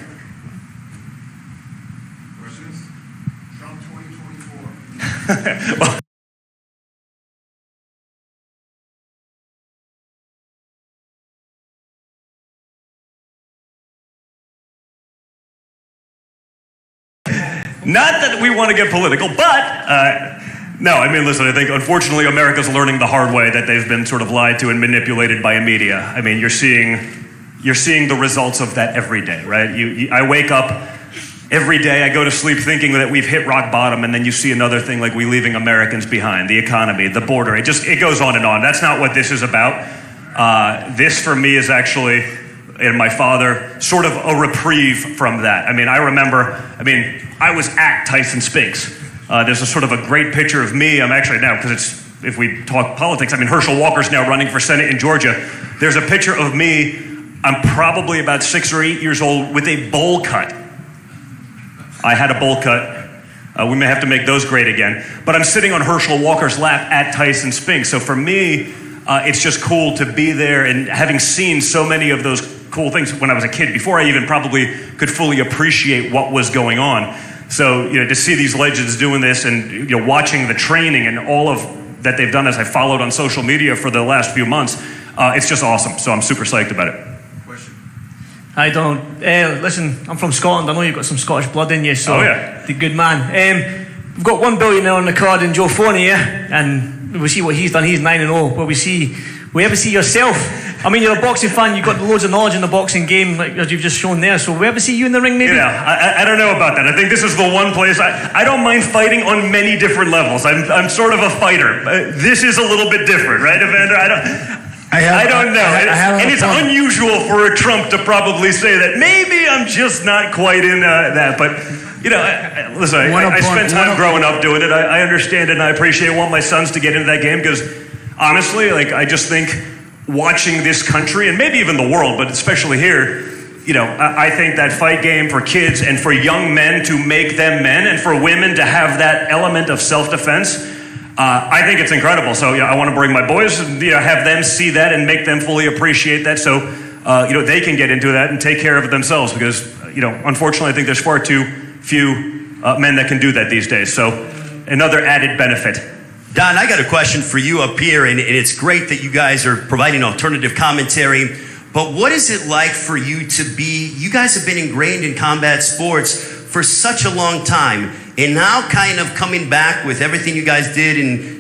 Speaker 12: Not that we want to get political, but no, I mean, listen, I think unfortunately America's learning the hard way that they've been sort of lied to and manipulated by a media. I mean, you're seeing the results of that every day, right? I wake up every day, I go to sleep thinking that we've hit rock bottom, and then you see another thing like we leaving Americans behind, the economy, the border. It goes on and on. That's not what this is about. This for me is actually, and my father, sort of a reprieve from that. I mean, I was at Tyson Spinks. There's a sort of a great picture of me. I'm actually now, because if we talk politics, I mean, Herschel Walker's now running for Senate in Georgia. There's a picture of me. I'm probably about 6 or 8 years old with a bowl cut. I had a bowl cut. We may have to make those great again. But I'm sitting on Herschel Walker's lap at Tyson Spinks. So for me, it's just cool to be there, and having seen so many of those cool things when I was a kid, before I even probably could fully appreciate what was going on. So, to see these legends doing this, and watching the training and all of that they've done as I followed on social media for the last few months, it's just awesome. So I'm super psyched about it.
Speaker 13: Hi, Donald. Listen, I'm from Scotland. I know you've got some Scottish blood in you, so
Speaker 12: oh, yeah.
Speaker 13: The good man. We've got one billionaire on the card in Joe Fournier, and we see what he's done. He's 9-0. But we ever see yourself? I mean, you're a boxing fan. You've got loads of knowledge in the boxing game, like as you've just shown there. So we ever see you in the ring, maybe?
Speaker 12: Yeah, I don't know about that. I think this is the one place I don't mind fighting on many different levels. I'm sort of a fighter. This is a little bit different, right, Evander? I don't know. And it's unusual for a Trump to probably say that. Maybe I'm just not quite in that. But, listen, I spent time growing up doing it. I understand it, and I appreciate it. I want my sons to get into that game because, honestly, I just think watching this country, and maybe even the world, but especially here, I think that fight game for kids and for young men to make them men, and for women to have that element of self-defense, I think it's incredible. So I want to bring my boys and have them see that and make them fully appreciate that, so they can get into that and take care of it themselves. Because unfortunately, I think there's far too few men that can do that these days. So another added benefit.
Speaker 1: Don, I got a question for you up here, and it's great that you guys are providing alternative commentary. But what is it like for you you guys have been ingrained in combat sports for such a long time, and now kind of coming back with everything you guys did in,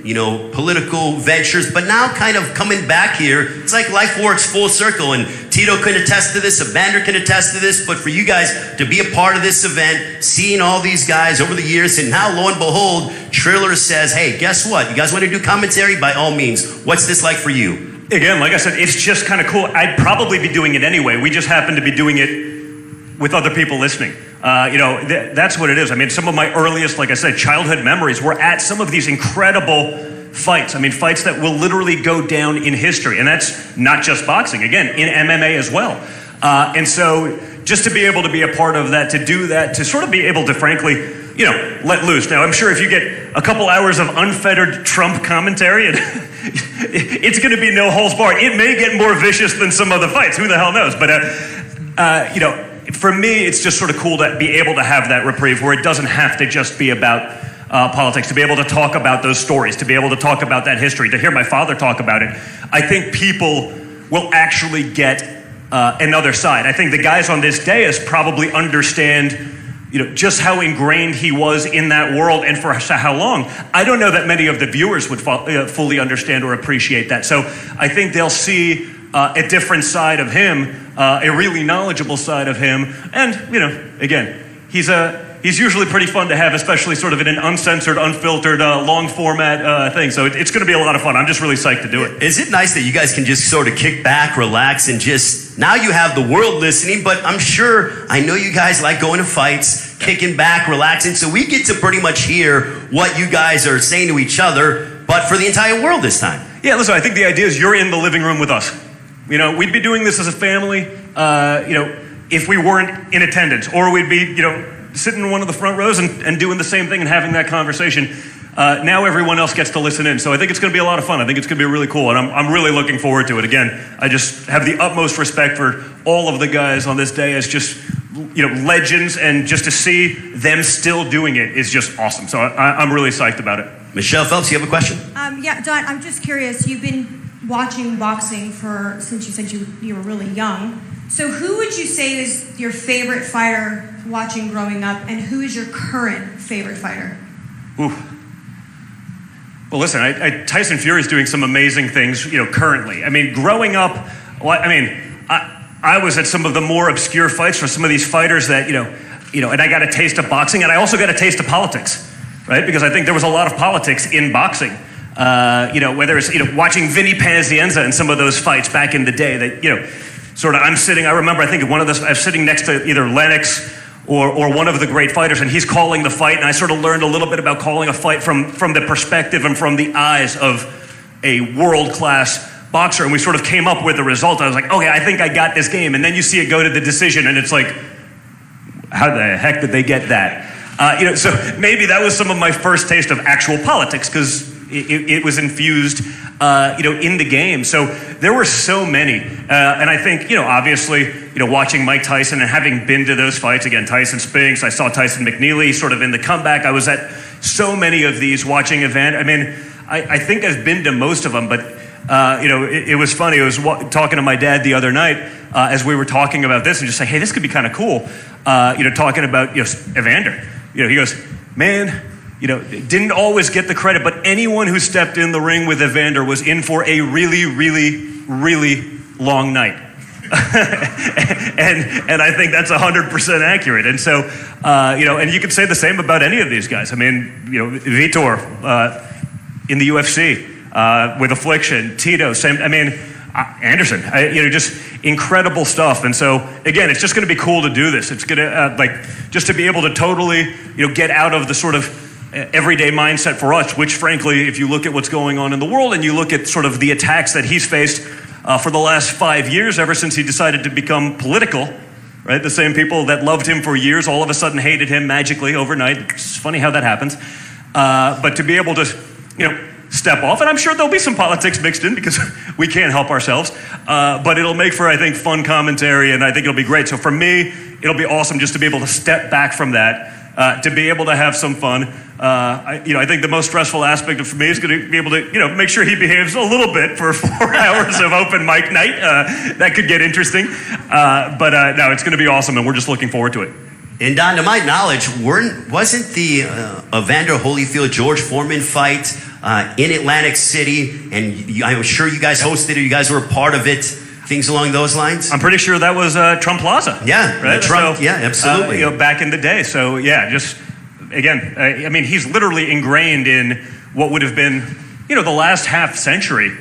Speaker 1: political ventures, but now kind of coming back here, it's like life works full circle, and Tito can attest to this, Evander can attest to this, but for you guys to be a part of this event, seeing all these guys over the years, and now lo and behold, Triller says, hey, guess what? You guys want to do commentary? By all means. What's this like for you?
Speaker 12: Again, like I said, it's just kind of cool. I'd probably be doing it anyway. We just happen to be doing it with other people listening. That's what it is. I mean, some of my earliest, like I said, childhood memories were at some of these incredible fights. I mean, fights that will literally go down in history. And that's not just boxing. Again, in MMA as well. And so just to be able to be a part of that, to do that, to sort of be able to, frankly, let loose. Now, I'm sure if you get a couple hours of unfettered Trump commentary, it's going to be no holds barred. It may get more vicious than some other fights. Who the hell knows? But, for me, it's just sort of cool to be able to have that reprieve where it doesn't have to just be about politics, to be able to talk about those stories, to be able to talk about that history, to hear my father talk about it. I think people will actually get another side. I think the guys on this dais probably understand just how ingrained he was in that world and for how long. I don't know that many of the viewers would fully understand or appreciate that. So I think they'll see a different side of him, a really knowledgeable side of him. And, again, he's usually pretty fun to have, especially sort of in an uncensored, unfiltered, long format thing. So it's going to be a lot of fun. I'm just really psyched to do it.
Speaker 1: Is it nice that you guys can just sort of kick back, relax, and now you have the world listening, but I know you guys like going to fights, kicking back, relaxing, so we get to pretty much hear what you guys are saying to each other, but for the entire world this time.
Speaker 12: Yeah, listen, I think the idea is you're in the living room with us. We'd be doing this as a family, if we weren't in attendance, or we'd be, sitting in one of the front rows and doing the same thing and having that conversation. Now everyone else gets to listen in. So I think it's going to be a lot of fun. I think it's going to be really cool. And I'm really looking forward to it. Again, I just have the utmost respect for all of the guys on this day as just, legends. And just to see them still doing it is just awesome. So I'm really psyched about it.
Speaker 1: Michelle Phelps, you have a question?
Speaker 14: Yeah, Don, I'm just curious. You've been watching boxing since you said you were really young. So who would you say is your favorite fighter watching growing up, and who is your current favorite fighter?
Speaker 12: Ooh. Well, listen, Tyson Fury is doing some amazing things, currently. I mean, growing up, I was at some of the more obscure fights for some of these fighters that, and I got a taste of boxing, and I also got a taste of politics, right? Because I think there was a lot of politics in boxing. Whether it's, watching Vinny Pazienza in some of those fights back in the day that, I remember, I think one of those, I was sitting next to either Lennox or one of the great fighters, and he's calling the fight, and I sort of learned a little bit about calling a fight from the perspective and from the eyes of a world-class boxer, and we sort of came up with the result. I was like, okay, I think I got this game. And then you see it go to the decision, and it's like, how the heck did they get that? So maybe that was some of my first taste of actual politics, because it was infused, in the game. So there were so many. And I think, obviously, watching Mike Tyson and having been to those fights, again, Tyson Spinks, I saw Tyson McNeely sort of in the comeback. I was at so many of these watching Evander. I mean, I think I've been to most of them, but it was funny. I was talking to my dad the other night as we were talking about this, and just saying, hey, this could be kind of cool. Talking about Evander. He goes, man, didn't always get the credit, but anyone who stepped in the ring with Evander was in for a really, really, really long night. and I think that's 100% accurate. And so, and you could say the same about any of these guys. I mean, Vitor in the UFC with Affliction, Tito, same. I mean, Anderson, just incredible stuff. And so, again, it's just going to be cool to do this. It's going to just to be able to totally, get out of the sort of everyday mindset for us, which frankly, if you look at what's going on in the world and you look at sort of the attacks that he's faced for the last 5 years, ever since he decided to become political, right? The same people that loved him for years all of a sudden hated him magically overnight. It's funny how that happens. But to be able to, step off, and I'm sure there'll be some politics mixed in because we can't help ourselves, but it'll make for, I think, fun commentary, and I think it'll be great. So for me, it'll be awesome just to be able to step back from that, to be able to have some fun. I think the most stressful aspect for me is going to be able to, make sure he behaves a little bit for 4 hours of open mic night. That could get interesting, but no, it's going to be awesome, and we're just looking forward to it.
Speaker 1: And Don, to my knowledge, wasn't the Evander Holyfield George Foreman fight in Atlantic City? And I'm sure you guys hosted it. You guys were a part of it. Things along those lines.
Speaker 12: I'm pretty sure that was Trump Plaza.
Speaker 1: Yeah,
Speaker 12: right.
Speaker 1: Trump. So, yeah, absolutely.
Speaker 12: Back in the day. So yeah, just again, I mean, he's literally ingrained in what would have been, the last half century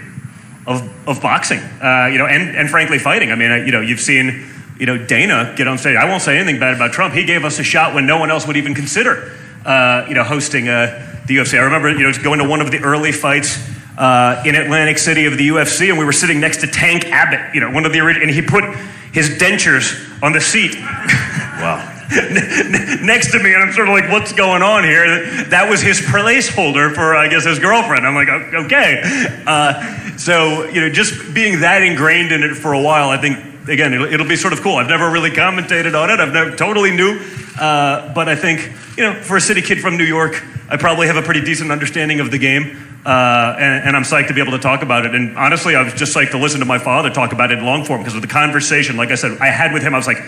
Speaker 12: of boxing. And frankly, fighting. I mean, you've seen. Dana get on stage. I won't say anything bad about Trump. He gave us a shot when no one else would even consider, hosting the UFC. I remember, going to one of the early fights in Atlantic City of the UFC, and we were sitting next to Tank Abbott, one of the original, and he put his dentures on the seat. Wow. Next to me, and I'm sort of like, what's going on here? That was his placeholder for, I guess, his girlfriend. I'm like, okay. So, just being that ingrained in it for a while, I think, again, it'll be sort of cool. I've never really commentated on it. I've never totally knew. But I think, for a city kid from New York, I probably have a pretty decent understanding of the game. And I'm psyched to be able to talk about it. And honestly, I was just psyched to listen to my father talk about it in long form, because of the conversation, like I said, I had with him. I was like,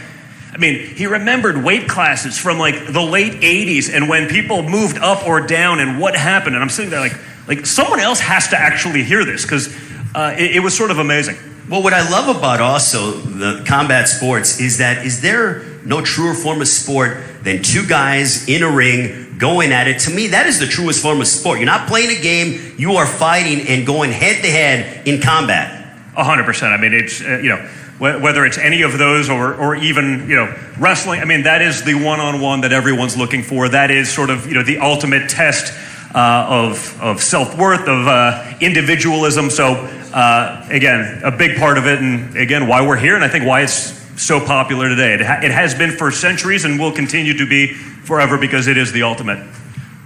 Speaker 12: he remembered weight classes from like the late 80s and when people moved up or down and what happened. And I'm sitting there like someone else has to actually hear this, because it was sort of amazing.
Speaker 1: Well, what I love about also the combat sports is there no truer form of sport than two guys in a ring going at it? To me, that is the truest form of sport. You're not playing a game, you are fighting and going head to head in combat.
Speaker 12: 100%. I mean, it's, whether it's any of those or even, wrestling, that is the one-on-one that everyone's looking for. That is sort of, the ultimate test of self-worth, of individualism. So, again, a big part of it, and again, why we're here, and I think why it's so popular today. It has been for centuries and will continue to be forever, because it is the ultimate.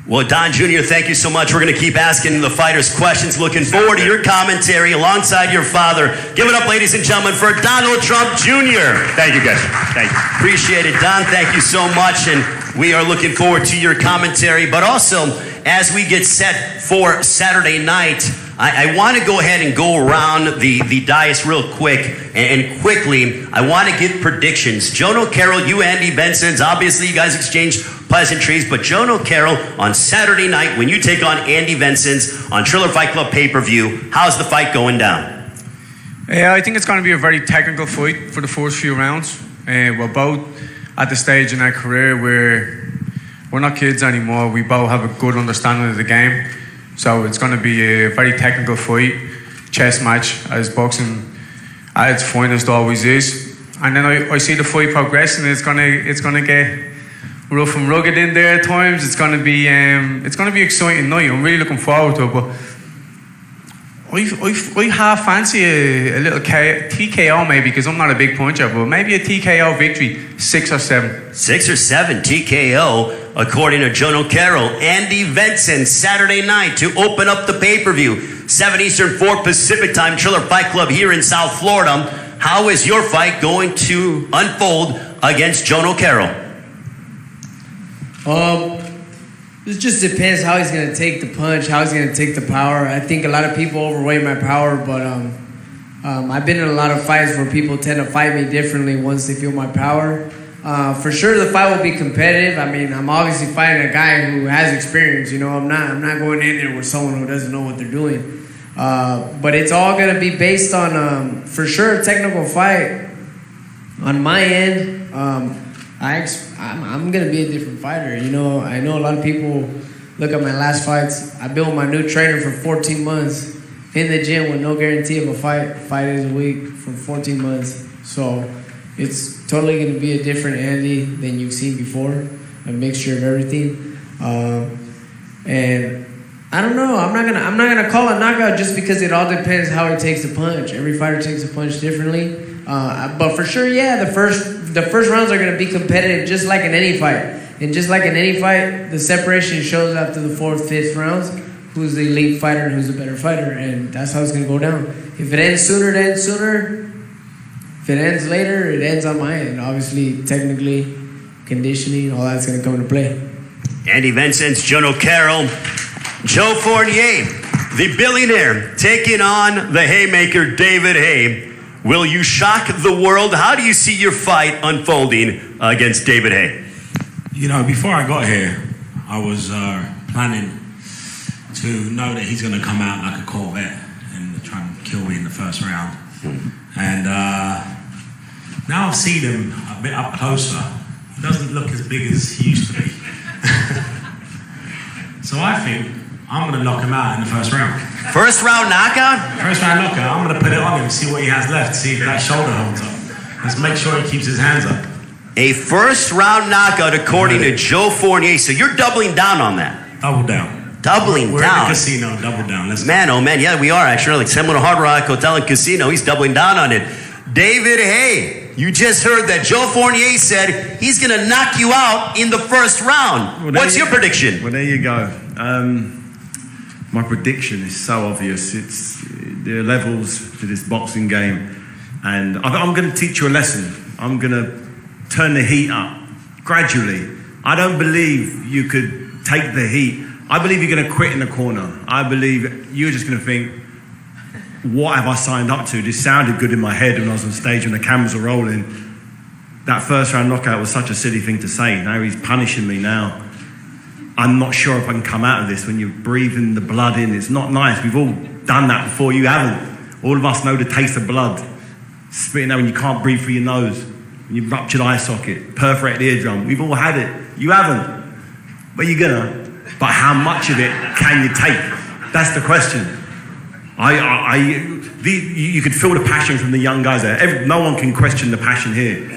Speaker 1: Well, Don Jr., thank you so much. We're going to keep asking the fighters questions. Looking forward to your commentary alongside your father. Give it up, ladies and gentlemen, for Donald Trump Jr.
Speaker 12: Thank you, guys. Thank you.
Speaker 1: Appreciate it, Don. Thank you so much. And We are looking forward to your commentary, but also as we get set for Saturday night, I want to go ahead and go around the dais real quick and quickly. I want to get predictions. Joan O'Carroll, you, Andy Benson's, obviously you guys exchanged pleasantries, but Joan O'Carroll on Saturday night when you take on Andy Benson's on Triller Fight Club pay-per-view, how's the fight going down?
Speaker 3: I think it's going to be a very technical fight for the first few rounds. We're both at the stage in our career where we're not kids anymore. We both have a good understanding of the game. So it's going to be a very technical fight, chess match, as boxing at its finest always is. And then I see the fight progressing. It's going to get rough and rugged in there at times. It's going to be exciting night. I'm really looking forward to it. But I half fancy a little TKO maybe, because I'm not a big puncher, but maybe a TKO victory, 6 or 7.
Speaker 1: 6 or 7 TKO, according to Joan O'Carroll. Andy Benson, Saturday night to open up the pay-per-view. 7 Eastern, 4 Pacific time, Triller Fight Club here in South Florida. How is your fight going to unfold against Joan O'Carroll?
Speaker 4: It just depends how he's going to take the punch, how he's going to take the power. I think a lot of people overweight my power, but I've been in a lot of fights where people tend to fight me differently once they feel my power. For sure, the fight will be competitive. I mean, I'm obviously fighting a guy who has experience. You know, I'm not going in there with someone who doesn't know what they're doing. But it's all going to be based on, for sure, a technical fight. On my end, I'm going to be a different fighter. You know, I know a lot of people look at my last fights. I built my new trainer for 14 months in the gym with no guarantee of a fight, 5 days a week for 14 months. So it's totally going to be a different Andy than you've seen before, a mixture of everything. And I don't know. I'm not gonna call a knockout just because it all depends how he takes the punch. Every fighter takes a punch differently. But for sure, yeah, the first rounds are gonna be competitive, just like in any fight. And just like in any fight, the separation shows after the 4th, 5th rounds who's the elite fighter and who's the better fighter, and that's how it's gonna go down. If it ends sooner, it ends sooner. If it ends later, it ends on my end. Obviously, technically, conditioning, all that's gonna come into play.
Speaker 1: Andy Vincent's, Joan O'Carroll, Joe Fournier, the billionaire, taking on the haymaker David Haye. Will you shock the world? How do you see your fight unfolding against David Haye?
Speaker 5: You know, before I got here, I was planning to know that he's going to come out like a Corvette and try and kill me in the first round. And now I've seen him a bit up closer. He doesn't look as big as he used to be. So I think I'm going to knock him out in the first round.
Speaker 1: First round knockout?
Speaker 5: First round knockout. I'm going to put it on him, see what he has left, see if that shoulder holds up. Let's make sure he keeps his hands up.
Speaker 1: A first round knockout according to Joe Fournier. So you're doubling down on that.
Speaker 5: Double down.
Speaker 1: Doubling
Speaker 5: We're
Speaker 1: down.
Speaker 5: in the casino, double down. Let's
Speaker 1: man, oh man, yeah, we are actually. Like Seminole Hard Rock Hotel and Casino, he's doubling down on it. David Haye, you just heard that Joe Fournier said he's going to knock you out in the first round.
Speaker 6: Well,
Speaker 1: What's your prediction?
Speaker 6: Well, there you go. My prediction is so obvious. There are levels to this boxing game. And I'm going to teach you a lesson. I'm going to turn the heat up gradually. I don't believe you could take the heat. I believe you're going to quit in the corner. I believe you're just going to think, what have I signed up to? This sounded good in my head when I was on stage when the cameras were rolling. That first round knockout was such a silly thing to say. Now he's punishing me now. I'm not sure if I can come out of this when you're breathing the blood in. It's not nice. We've all done that before. You haven't. All of us know the taste of blood. Spitting out when you can't breathe through your nose. When you've ruptured eye socket, perforated eardrum. We've all had it. You haven't. But you're gonna. But how much of it can you take? That's the question. You could feel the passion from the young guys there. No one can question the passion here.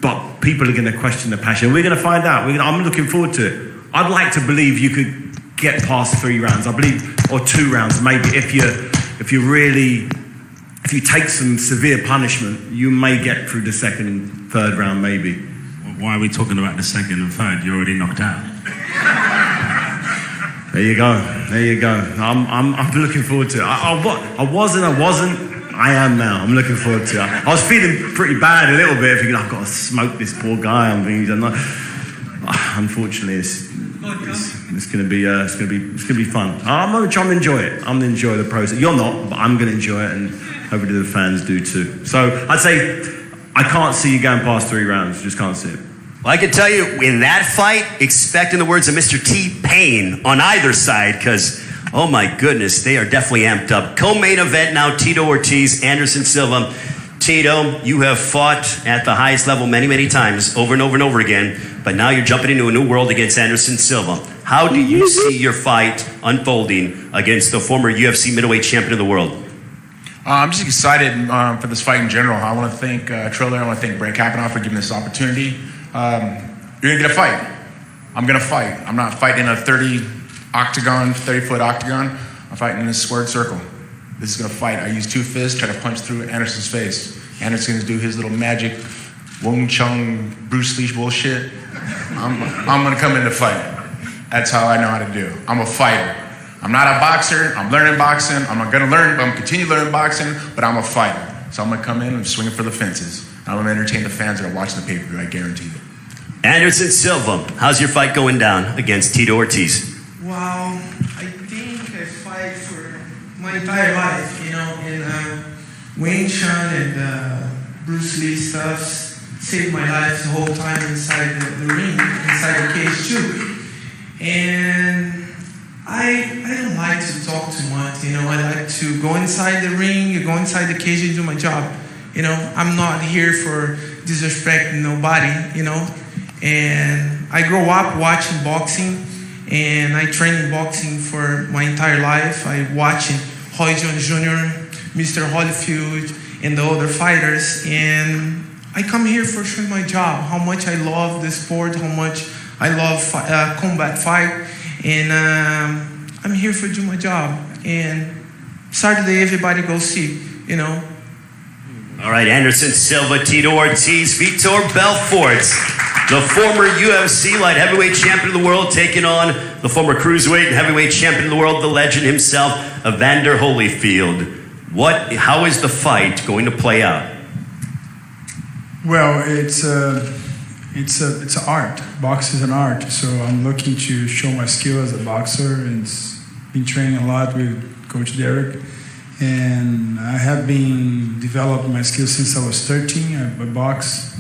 Speaker 6: But people are going to question the passion. We're going to find out. I'm looking forward to it. I'd like to believe you could get past 3 rounds. I believe, or 2 rounds maybe. If you take some severe punishment, you may get through the 2nd and 3rd round maybe.
Speaker 5: Why are we talking about the 2nd and 3rd? You're already knocked out.
Speaker 6: There you go. There you go. I'm looking forward to it. I wasn't. I am now. I'm looking forward to it. I was feeling pretty bad a little bit, thinking I've got to smoke this poor guy. I'm thinking, unfortunately, it's going to be fun. I'm going to try and enjoy it. I'm going to enjoy the process. You're not, but I'm going to enjoy it, and hopefully the fans do too. So I'd say I can't see you going past 3 rounds. Just can't see it.
Speaker 1: Well, I can tell you, in that fight, expect, in the words of Mr. T-Pain on either side, because, oh my goodness, they are definitely amped up. Co-main event now, Tito Ortiz, Anderson Silva. Tito, you have fought at the highest level many, many times, over and over and over again, but now you're jumping into a new world against Anderson Silva. How do you see your fight unfolding against the former UFC middleweight champion of the world?
Speaker 7: I'm just excited for this fight in general. I want to thank Triller. I want to thank Brett Kavanaugh for giving this opportunity. You're going to get a fight. I'm going to fight. I'm not fighting in a 30-foot octagon. I'm fighting in a squared circle. This is going to fight. I use 2 fists, try to punch through Anderson's face. Anderson's going to do his little magic Wong Chung Bruce Lee bullshit. I'm going to come in to fight. That's how I know how to do. I'm a fighter. I'm not a boxer. I'm learning boxing. I'm going to continue learning boxing, but I'm a fighter. So I'm going to come in and swing for the fences. I'm going to entertain the fans that are watching the pay-per-view. I guarantee it.
Speaker 1: Anderson Silva, how's your fight going down against Tito Ortiz?
Speaker 8: Well, I think I fight for my entire life, and Wing Chun and Bruce Lee stuff saved my life the whole time inside the ring, inside the cage too. And I don't like to talk too much, I like to go inside the ring, go inside the cage and do my job. I'm not here for disrespecting nobody, And I grew up watching boxing, and I trained in boxing for my entire life. I watched Roy Jones Jr., Mr. Holyfield, and the other fighters. And I come here for showing my job, how much I love the sport, how much I love combat fight. And I'm here for do my job. And Saturday, everybody go see,
Speaker 1: All right, Anderson Silva, Tito Ortiz, Vitor Belfort, the former UFC light heavyweight champion of the world, taking on the former cruiserweight and heavyweight champion of the world, the legend himself, Evander Holyfield. How is the fight going to play out?
Speaker 9: Well, it's an art. Boxing is an art. So I'm looking to show my skill as a boxer, and been training a lot with Coach Derek. And I have been developing my skills since I was 13. I box.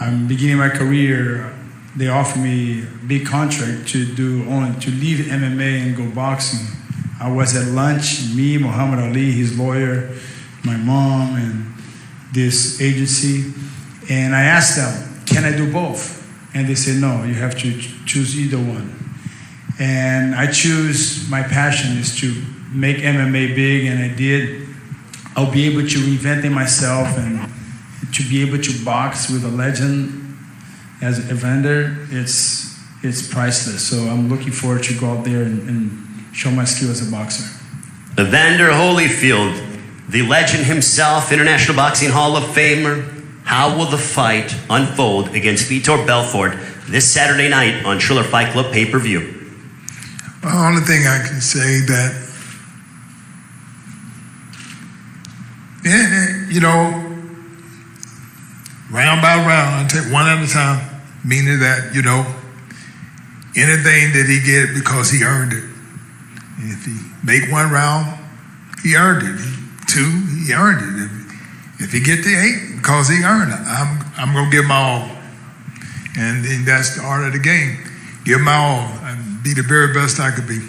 Speaker 9: I'm beginning my career. They offered me a big contract to leave MMA and go boxing. I was at lunch, me, Muhammad Ali, his lawyer, my mom, and this agency. And I asked them, can I do both? And they said, no, you have to choose either one. And I choose, my passion is to make MMA big, and I did. I'll be able to reinvent myself and to be able to box with a legend as Evander, it's priceless. So I'm looking forward to go out there and show my skill as a boxer.
Speaker 1: Evander Holyfield, the legend himself, International Boxing Hall of Famer. How will the fight unfold against Vitor Belfort this Saturday night on Triller Fight Club pay-per-view?
Speaker 10: The only thing I can say that, round by round, I take one at a time, meaning that, anything that he get because he earned it. If he make one round, he earned it. 2, he earned it. If he get the 8, because he earned it, I'm going to give my all. And then that's the art of the game. Give my all and be the very best I could be.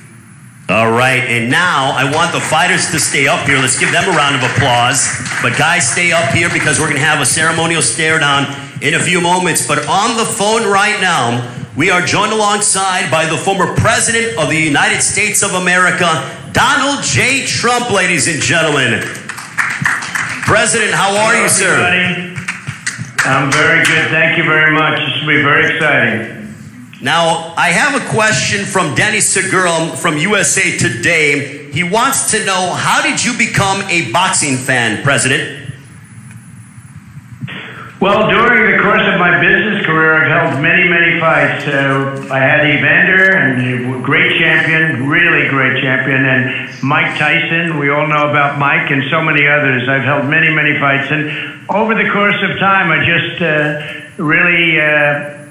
Speaker 1: All right, and now I want the fighters to stay up here. Let's give them a round of applause. But guys, stay up here because we're going to have a ceremonial stare down in a few moments. But on the phone right now, we are joined alongside by the former President of the United States of America, Donald J. Trump, ladies and gentlemen. President, how are you, sir?
Speaker 15: Everybody. I'm very good. Thank you very much. This will be very exciting.
Speaker 1: Now, I have a question from Danny Segura from USA Today. He wants to know, how did you become a boxing fan, President?
Speaker 15: Well, during the course of my business career, I've held many, many fights. I had Evander, and a great champion, really great champion, and Mike Tyson. We all know about Mike and so many others. I've held many, many fights. And over the course of time, I just really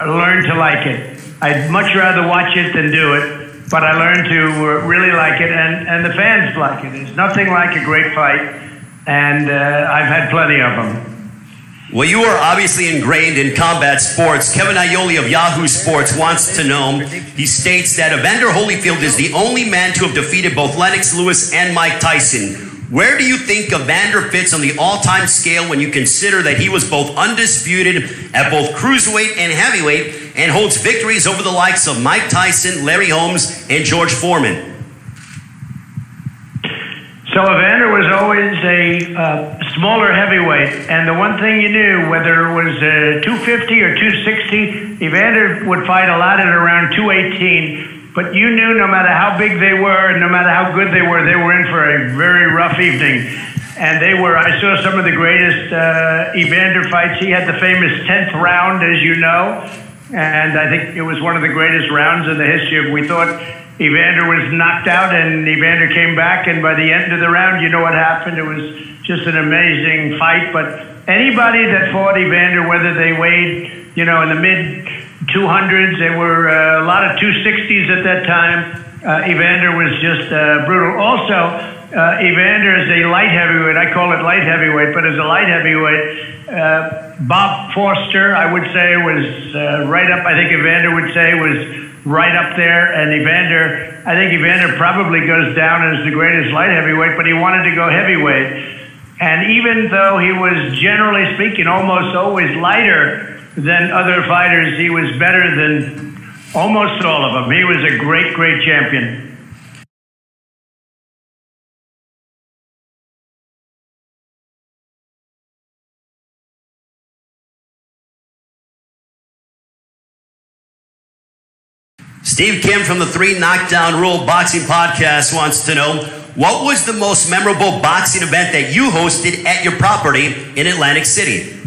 Speaker 15: learned to like it. I'd much rather watch it than do it. But I learned to really like it, and the fans like it. There's nothing like a great fight, and I've had plenty of them.
Speaker 1: Well, you are obviously ingrained in combat sports. Kevin Aioli of Yahoo Sports wants to know, he states that Evander Holyfield is the only man to have defeated both Lennox Lewis and Mike Tyson. Where do you think Evander fits on the all-time scale when you consider that he was both undisputed at both cruiserweight and heavyweight and holds victories over the likes of Mike Tyson, Larry Holmes, and George Foreman?
Speaker 15: So Evander was always a smaller heavyweight, and the one thing you knew, whether it was 250 or 260, Evander would fight a lot at around 218. But you knew no matter how big they were and no matter how good they were in for a very rough evening. And I saw some of the greatest Evander fights. He had the famous 10th round, as you know. And I think it was one of the greatest rounds in the history of, we thought Evander was knocked out and Evander came back. And by the end of the round, you know what happened. It was just an amazing fight. But anybody that fought Evander, whether they weighed, in the mid 200s. There were a lot of 260s at that time. Evander was just brutal. Also, Evander is a light heavyweight. I call it light heavyweight, but as a light heavyweight, Bob Foster, I would say, was right up. I think Evander would say was right up there. And I think Evander probably goes down as the greatest light heavyweight, but he wanted to go heavyweight. And even though he was, generally speaking, almost always lighter than other fighters, he was better than almost all of them. He was a great, great champion.
Speaker 1: Steve Kim from the 3 Knockdown Rule Boxing Podcast wants to know, what was the most memorable boxing event that you hosted at your property in Atlantic City?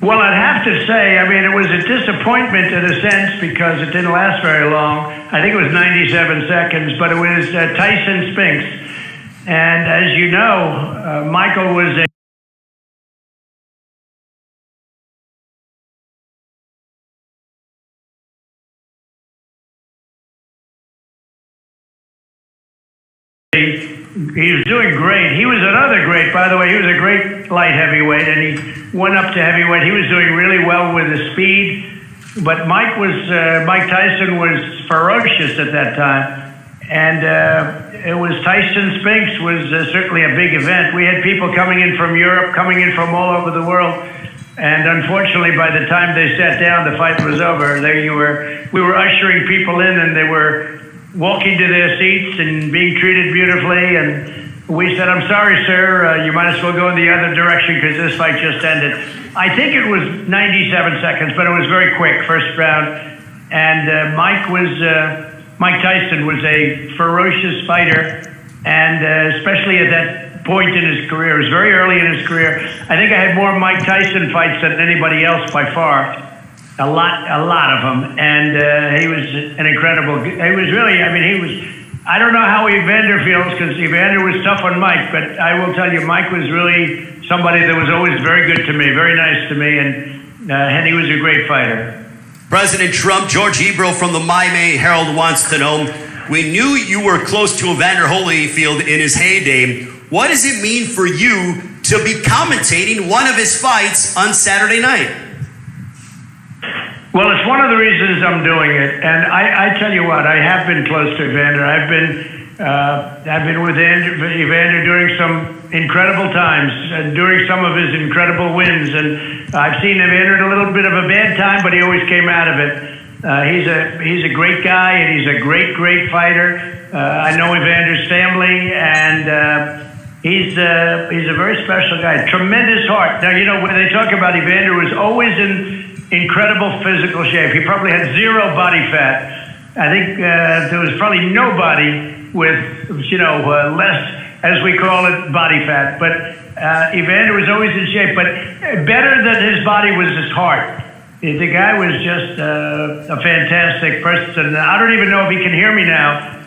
Speaker 15: Well, I'd have to say, it was a disappointment in a sense because it didn't last very long. I think it was 97 seconds, but it was Tyson Spinks. And as you know, Michael was a He was doing great. He was another great, by the way. He was a great light heavyweight, and he went up to heavyweight. He was doing really well with his speed, but Mike Tyson was ferocious at that time, and it was Tyson Spinks was certainly a big event. We had people coming in from Europe, coming in from all over the world, and unfortunately, by the time they sat down, the fight was over. We were ushering people in, and they were walking to their seats and being treated beautifully, and we said, "I'm sorry, sir, you might as well go in the other direction because this fight just ended." I think it was 97 seconds, but it was very quick, first round. And Mike Tyson was a ferocious fighter, and especially at that point in his career, it was very early in his career. I think I had more Mike Tyson fights than anybody else by far. A lot of them, and he was an incredible. He was really. I don't know how Evander feels because Evander was tough on Mike, but I will tell you, Mike was really somebody that was always very good to me, very nice to me, and he was a great fighter.
Speaker 1: President Trump, George Ebro from the Miami Herald wants to know, we knew you were close to Evander Holyfield in his heyday. What does it mean for you to be commentating one of his fights on Saturday night?
Speaker 15: Well, it's one of the reasons I'm doing it, and I tell you what, I have been close to Evander. I've been with Evander during some incredible times, and during some of his incredible wins, and I've seen Evander in a little bit of a bad time, but he always came out of it. He's a great guy, and he's a great fighter. I know Evander's family, and he's a very special guy. Tremendous heart. Now, when they talk about Evander, was always in incredible physical shape. He probably had zero body fat. I think there was probably nobody with, less, as we call it, body fat. But Evander was always in shape. But better than his body was his heart. The guy was just a fantastic person. I don't even know if he can hear me now.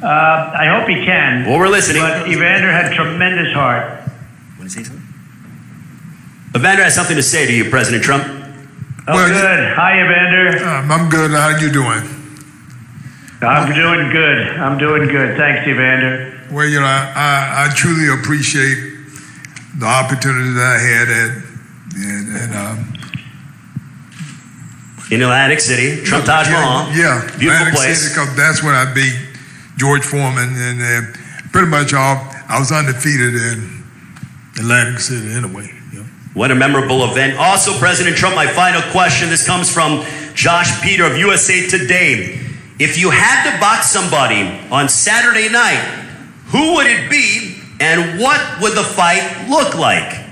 Speaker 15: I hope he can.
Speaker 1: Well, we're listening.
Speaker 15: But Evander had tremendous heart.
Speaker 1: Want to say something? Evander has something to say to you, President Trump.
Speaker 15: Oh, well, good. Hi, Evander.
Speaker 10: I'm good. How are you doing?
Speaker 15: I'm doing good. I'm doing good. Thanks, Evander.
Speaker 10: Well, I truly appreciate the opportunity that I had
Speaker 1: in Atlantic City, Trump Taj Mahal.
Speaker 10: Yeah,
Speaker 1: beautiful
Speaker 10: Atlantic
Speaker 1: place.
Speaker 10: City, because that's when I beat George Foreman, and pretty much I was undefeated in Atlantic City anyway. Yeah.
Speaker 1: What a memorable event. Also, President Trump, my final question. This comes from Josh Peter of USA Today. If you had to box somebody on Saturday night, who would it be, and what would the fight look like?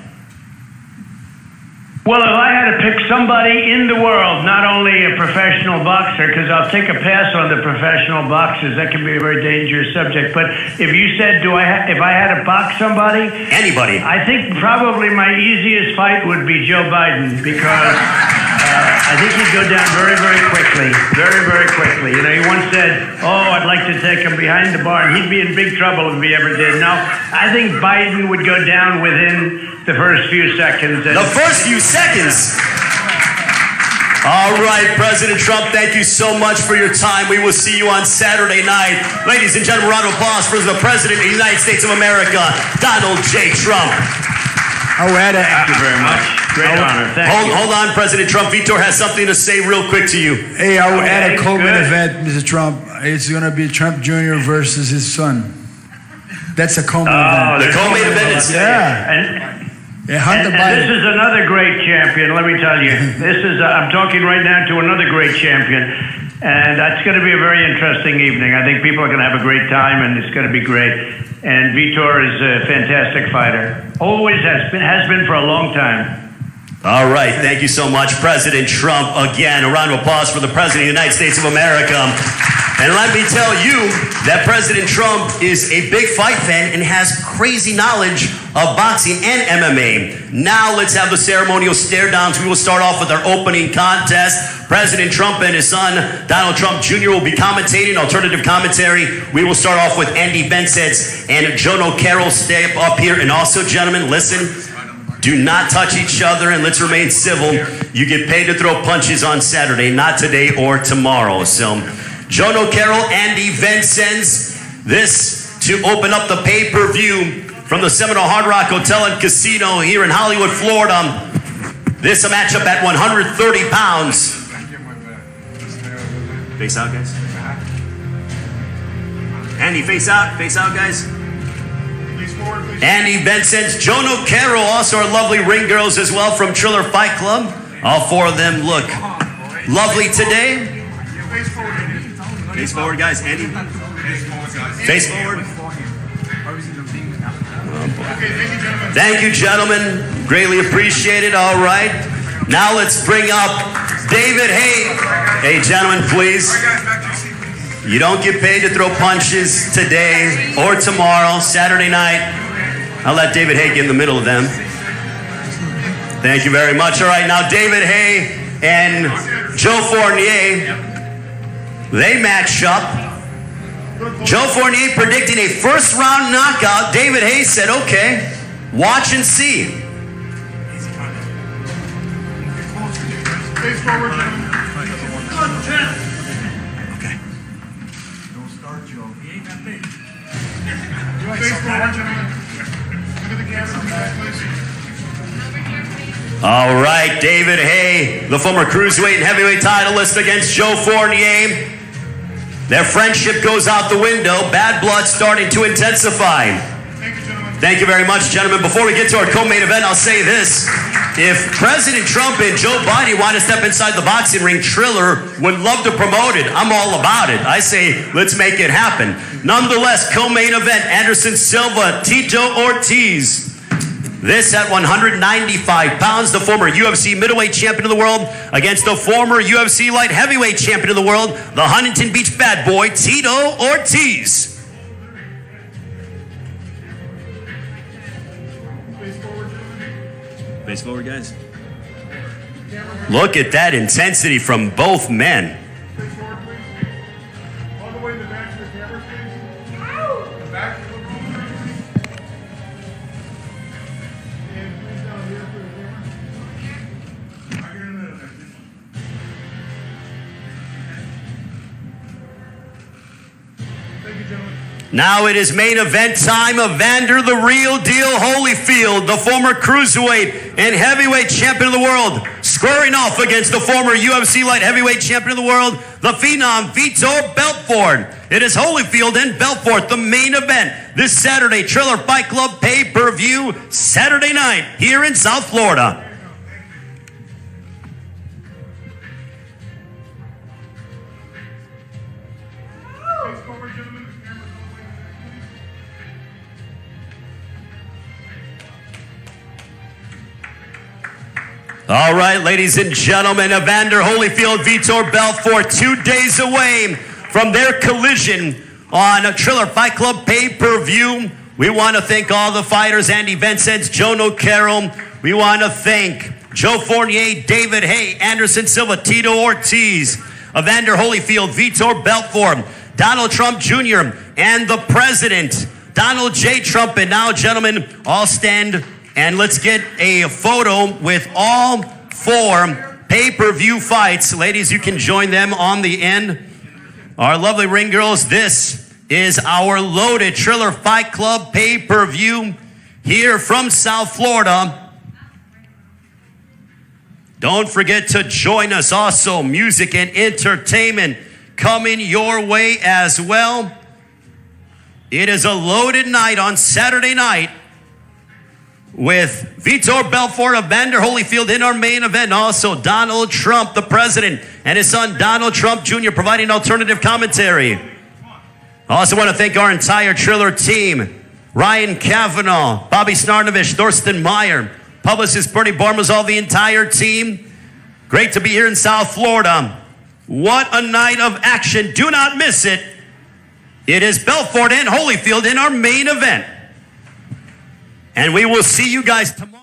Speaker 15: Well, if I had to pick somebody in the world, not only a professional boxer, because I'll take a pass on the professional boxers, that can be a very dangerous subject. But if you said, if I had to box somebody,
Speaker 1: anybody,
Speaker 15: I think probably my easiest fight would be Joe Biden, because I think he'd go down very, very quickly, very, very quickly. You know, he once said, "Oh, I'd like to take him behind the bar," and he'd be in big trouble if he ever did. No, I think Biden would go down within the first few seconds.
Speaker 1: The first few seconds. All right, President Trump, thank you so much for your time. We will see you on Saturday night. Ladies and gentlemen, round of applause for the President of the United States of America, Donald J. Trump.
Speaker 15: Thank you very much. Great honor. Thank you.
Speaker 1: Hold on, President Trump. Vitor has something to say real quick to you.
Speaker 9: Hey, I will add a co-main
Speaker 15: good.
Speaker 9: event, Mr. Trump. It's going to be Trump Jr. versus his son. That's a co-main event.
Speaker 1: The co-main event is...
Speaker 9: Yeah, Hunter
Speaker 15: and
Speaker 9: Biden.
Speaker 15: this is another great champion, let me tell you. This is, I'm talking right now to another great champion. And that's going to be a very interesting evening. I think people are going to have a great time, and it's going to be great. And Vitor is a fantastic fighter. Always has been for a long time.
Speaker 1: All right, thank you so much, President Trump. Again, a round of applause for the President of the United States of America. And let me tell you that President Trump is a big fight fan and has crazy knowledge of boxing and MMA. Now let's have the ceremonial stare downs. We will start off with our opening contest. President Trump and his son, Donald Trump Jr. will be commentating, alternative commentary. We will start off with Andy Bensett and Jono Carroll. Stay up here. And also, gentlemen, listen. Do not touch each other, and let's remain civil. You get paid to throw punches on Saturday, not today or tomorrow. So, Jono Carroll, Andy Bensett, this to open up the pay-per-view from the Seminole Hard Rock Hotel and Casino here in Hollywood, Florida. This a matchup at 130 pounds. Face out, guys. Andy, face out, guys. Andy Bensett, Jono Carroll, also our lovely ring girls as well from Triller Fight Club. All four of them look lovely today. Face forward, guys. Andy. Face forward. Thank you, gentlemen. Greatly appreciated. All right. Now let's bring up David Hay. Hey, gentlemen, please. You don't get paid to throw punches today or tomorrow, Saturday night. I'll let David Hay get in the middle of them. Thank you very much. All right, now David Hay and Joe Fournier, they match up. Joe Fournier predicting a first-round knockout. David Hay said, okay, watch and see.
Speaker 10: Face forward,
Speaker 1: okay.
Speaker 10: Don't start, Joe. He ain't that big. Face forward, gentlemen. Look at the camera, please.
Speaker 1: All right, David Hay, the former cruiserweight and heavyweight titleist against Joe Fournier. Their friendship goes out the window. Bad blood starting to intensify. Thank you very much, gentlemen. Before we get to our co-main event, I'll say this. If President Trump and Joe Biden want to step inside the boxing ring, Triller would love to promote it. I'm all about it. I say, let's make it happen. Nonetheless, co-main event, Anderson Silva, Tito Ortiz. This at 195 pounds, the former UFC middleweight champion of the world against the former UFC light heavyweight champion of the world, the Huntington Beach bad boy, Tito Ortiz. Face forward, guys. Look at that intensity from both men.
Speaker 10: way in the back of the camera, please. The back of the camera. And please down here for the camera. Right here in the middle. Thank you, gentlemen.
Speaker 1: Now it is main event time. Evander the Real Deal Holyfield, the former cruiserweight and heavyweight champion of the world, squaring off against the former UFC light heavyweight champion of the world, the phenom Vitor Belfort. It is Holyfield and Belfort, the main event this Saturday, Triller Fight Club pay-per-view, Saturday night here in South Florida. All right, ladies and gentlemen, Evander Holyfield, Vitor Belfort, 2 days away from their collision on a Triller Fight Club pay-per-view. We want to thank all the fighters, Andy Vincent, Joe Nocaro. We want to thank Joe Fournier, David Hay, Anderson Silva, Tito Ortiz, Evander Holyfield, Vitor Belfort, Donald Trump Jr., and the President, Donald J. Trump. And now, gentlemen, all stand and let's get a photo with all 4 pay-per-view fights. Ladies, you can join them on the end. Our lovely ring girls, this is our loaded Triller Fight Club pay-per-view here from South Florida. Don't forget to join us. Also, music and entertainment coming your way as well. It is a loaded night on Saturday night with Vitor Belfort, Evander Holyfield in our main event. Also, Donald Trump, the president, and his son, Donald Trump Jr., providing alternative commentary. I also want to thank our entire Triller team. Ryan Kavanaugh, Bobby Snarnovich, Thorsten Meyer, publicist Bernie Barmazal, the entire team. Great to be here in South Florida. What a night of action. Do not miss it. It is Belfort and Holyfield in our main event. And we will see you guys tomorrow.